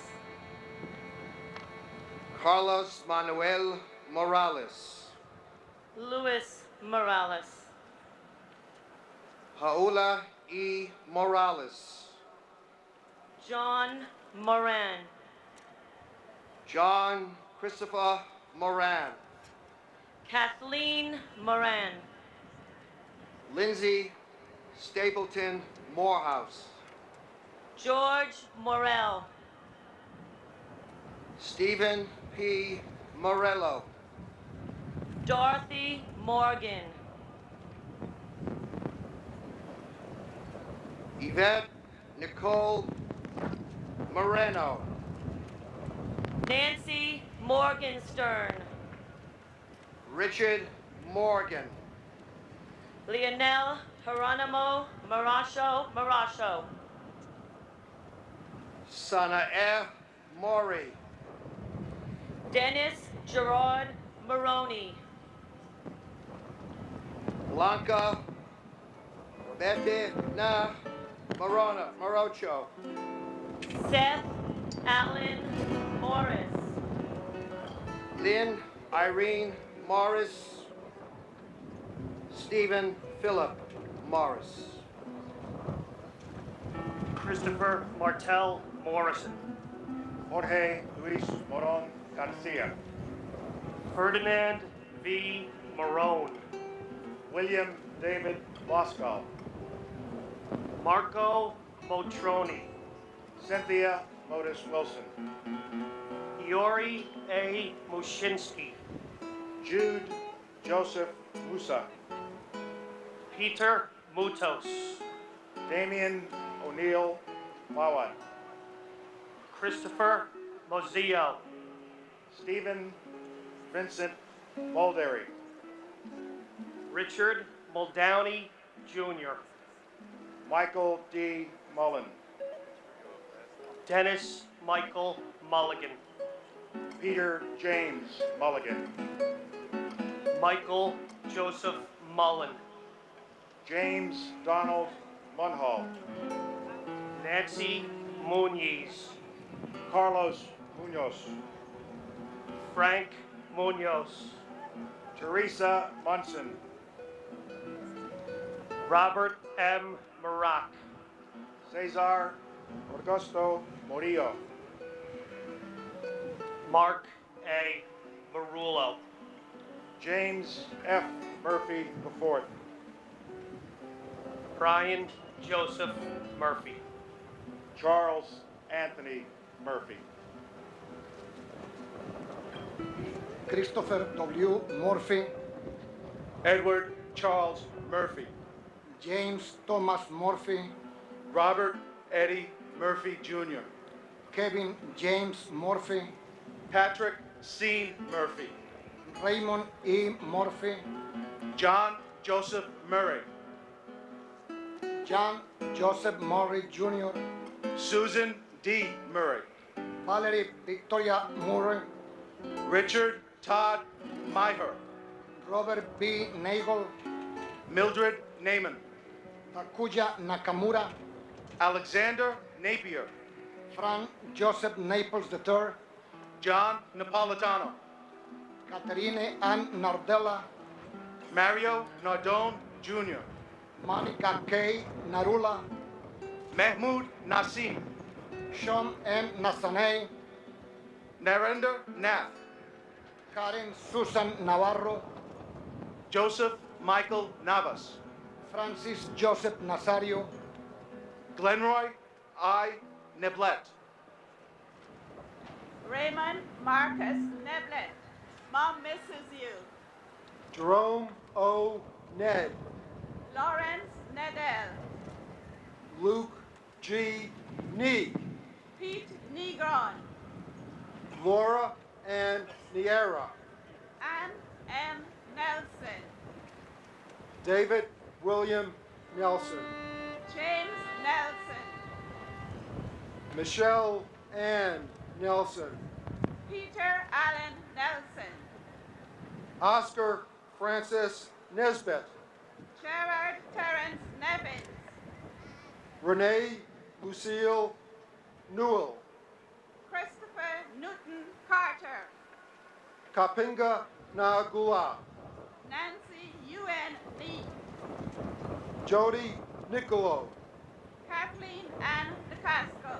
Carlos Manuel Morales. Luis Morales. Paula E. Morales. John Moran. John Christopher Moran. Kathleen Moran. Lindsay Stapleton Morehouse. George Morell. Stephen P. Morello. Dorothy Morgan. Yvette Nicole Moreno. Nancy Morgenstern. Richard Morgan. Leonel Geronimo Marasho. Sanae Mori. Dennis Gerard Maroney. Blanca Bedina Morocho. Seth Allen Morris. Lynn Irene Morris. Stephen Philip Morris. Christopher Martel Morrison. Jorge Luis Moron Garcia. Ferdinand V. Marone. William David Bosco. Marco Motroni. Cynthia Modis Wilson. Iori A. Mushinsky. Jude Joseph Musa. Peter Mutos. Damian O'Neill Wawan. Christopher Mozio. Stephen Vincent Mulderry. Richard Muldowney Jr. Michael D. Mullen. Dennis Michael Mulligan. Peter James Mulligan. Michael Joseph Mullen. James Donald Munhall. Nancy Muniz. Carlos Munoz. Frank Munoz. Teresa Munson. Robert M. Marak. Cesar Augusto Murillo. Mark A. Marullo. James F. Murphy IV. Brian Joseph Murphy. Charles Anthony Murphy. Christopher W. Murphy. Edward Charles Murphy. James Thomas Murphy. Robert Eddie Murphy Jr. Kevin James Murphy. Patrick C. Murphy. Raymond E. Murphy. John Joseph Murray. John Joseph Murray Jr. Susan D. Murray. Valerie Victoria Murray. Richard Todd Myher. Robert B. Nagel. Mildred Naaman. Takuya Nakamura. Alexander Napier. Frank Joseph Naples III. John Napolitano. Catherine Ann Nardella. Mario Nardone Jr. Monica K. Narula. Mahmoud Nassim. Sean M. Nazaney. Narendra Nath. Karen Susan Navarro. Joseph Michael Navas. Francis Joseph Nazario. Glenroy I. Neblet. Raymond Marcus Neblet. Mom misses you. Jerome O. Ned. Lawrence Nedell. Luke G. Nee. Pete Negron. Laura Ann Niera. Ann M. Nelson. David William Nelson. James Nelson. Michelle Ann Nelson. Peter Allen Nelson. Oscar Francis Nesbitt. Gerard Terrence Nevins. Renee Lucille Newell. Christopher Newton Carter. Kapinga Nagula. Nancy U.N. Lee. Jody Nicolo. Kathleen Ann DeCasco.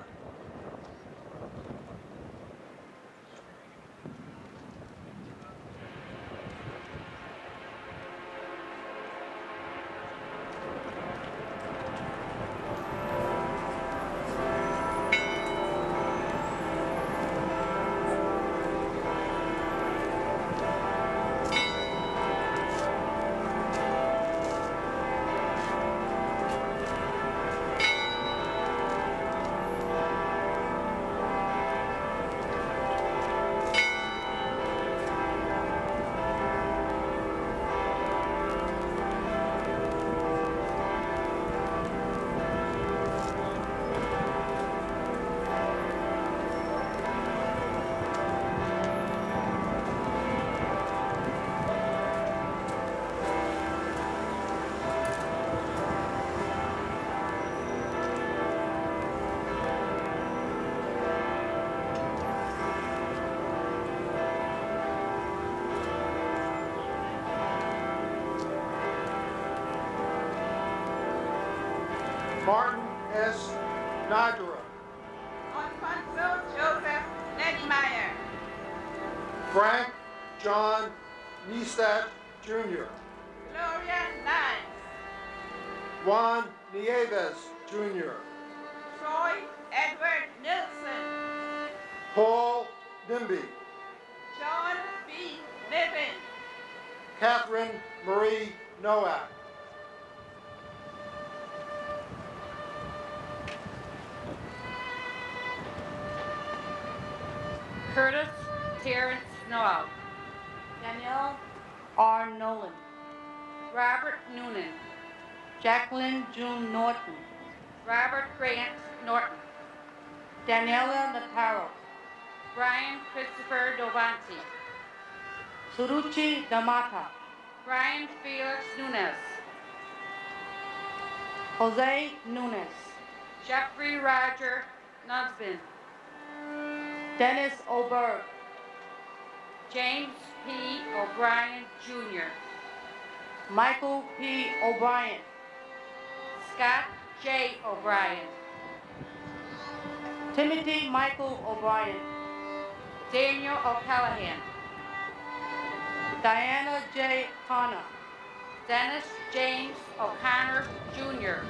Frank John Neistat Jr., Gloria Nance, Juan Nieves Jr., Troy Edward Nilsson, Paul Nimby, John B. Niven, Catherine Marie Nowak, Curtis Terrence Noel. Danielle R. Nolan. Robert Noonan. Jacqueline June Norton. Robert Grant Norton. Daniela Nataro. Brian Christopher Dovanti. Suruchi Damata. Brian Felix Nunes. Jose Nunes. Jeffrey Roger Nunsman. Dennis Oberg. James P. O'Brien Jr. Michael P. O'Brien. Scott J. O'Brien. Timothy Michael O'Brien. Daniel O'Callahan. Diana J. Connor. Dennis James O'Connor Jr.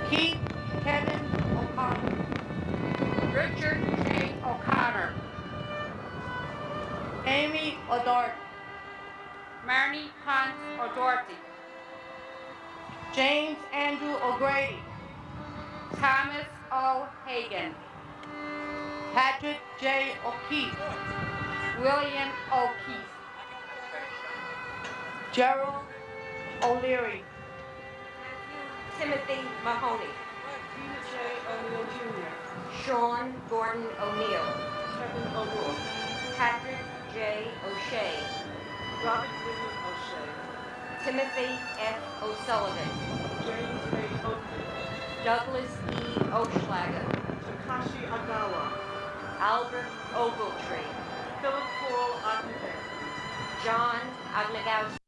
Keith Kevin O'Connor. Richard J. O'Connor. Amy O'Doherty. Marnie Hunt O'Doherty. James Andrew O'Grady. Thomas O. Hagan. Patrick J. O'Keefe. William O'Keefe. Gerald O'Leary. Timothy Mahoney. Tina J. O'Neill Jr. Sean Gordon O'Neill. Kevin O'Rourke. Patrick J. O'Shea. Robert William O'Shea. Timothy F. O'Sullivan. James A. Oakley. Douglas E. Oschlager. Takashi Agawa. Albert Ogletree. Philip Paul Architect. John Agnagowski.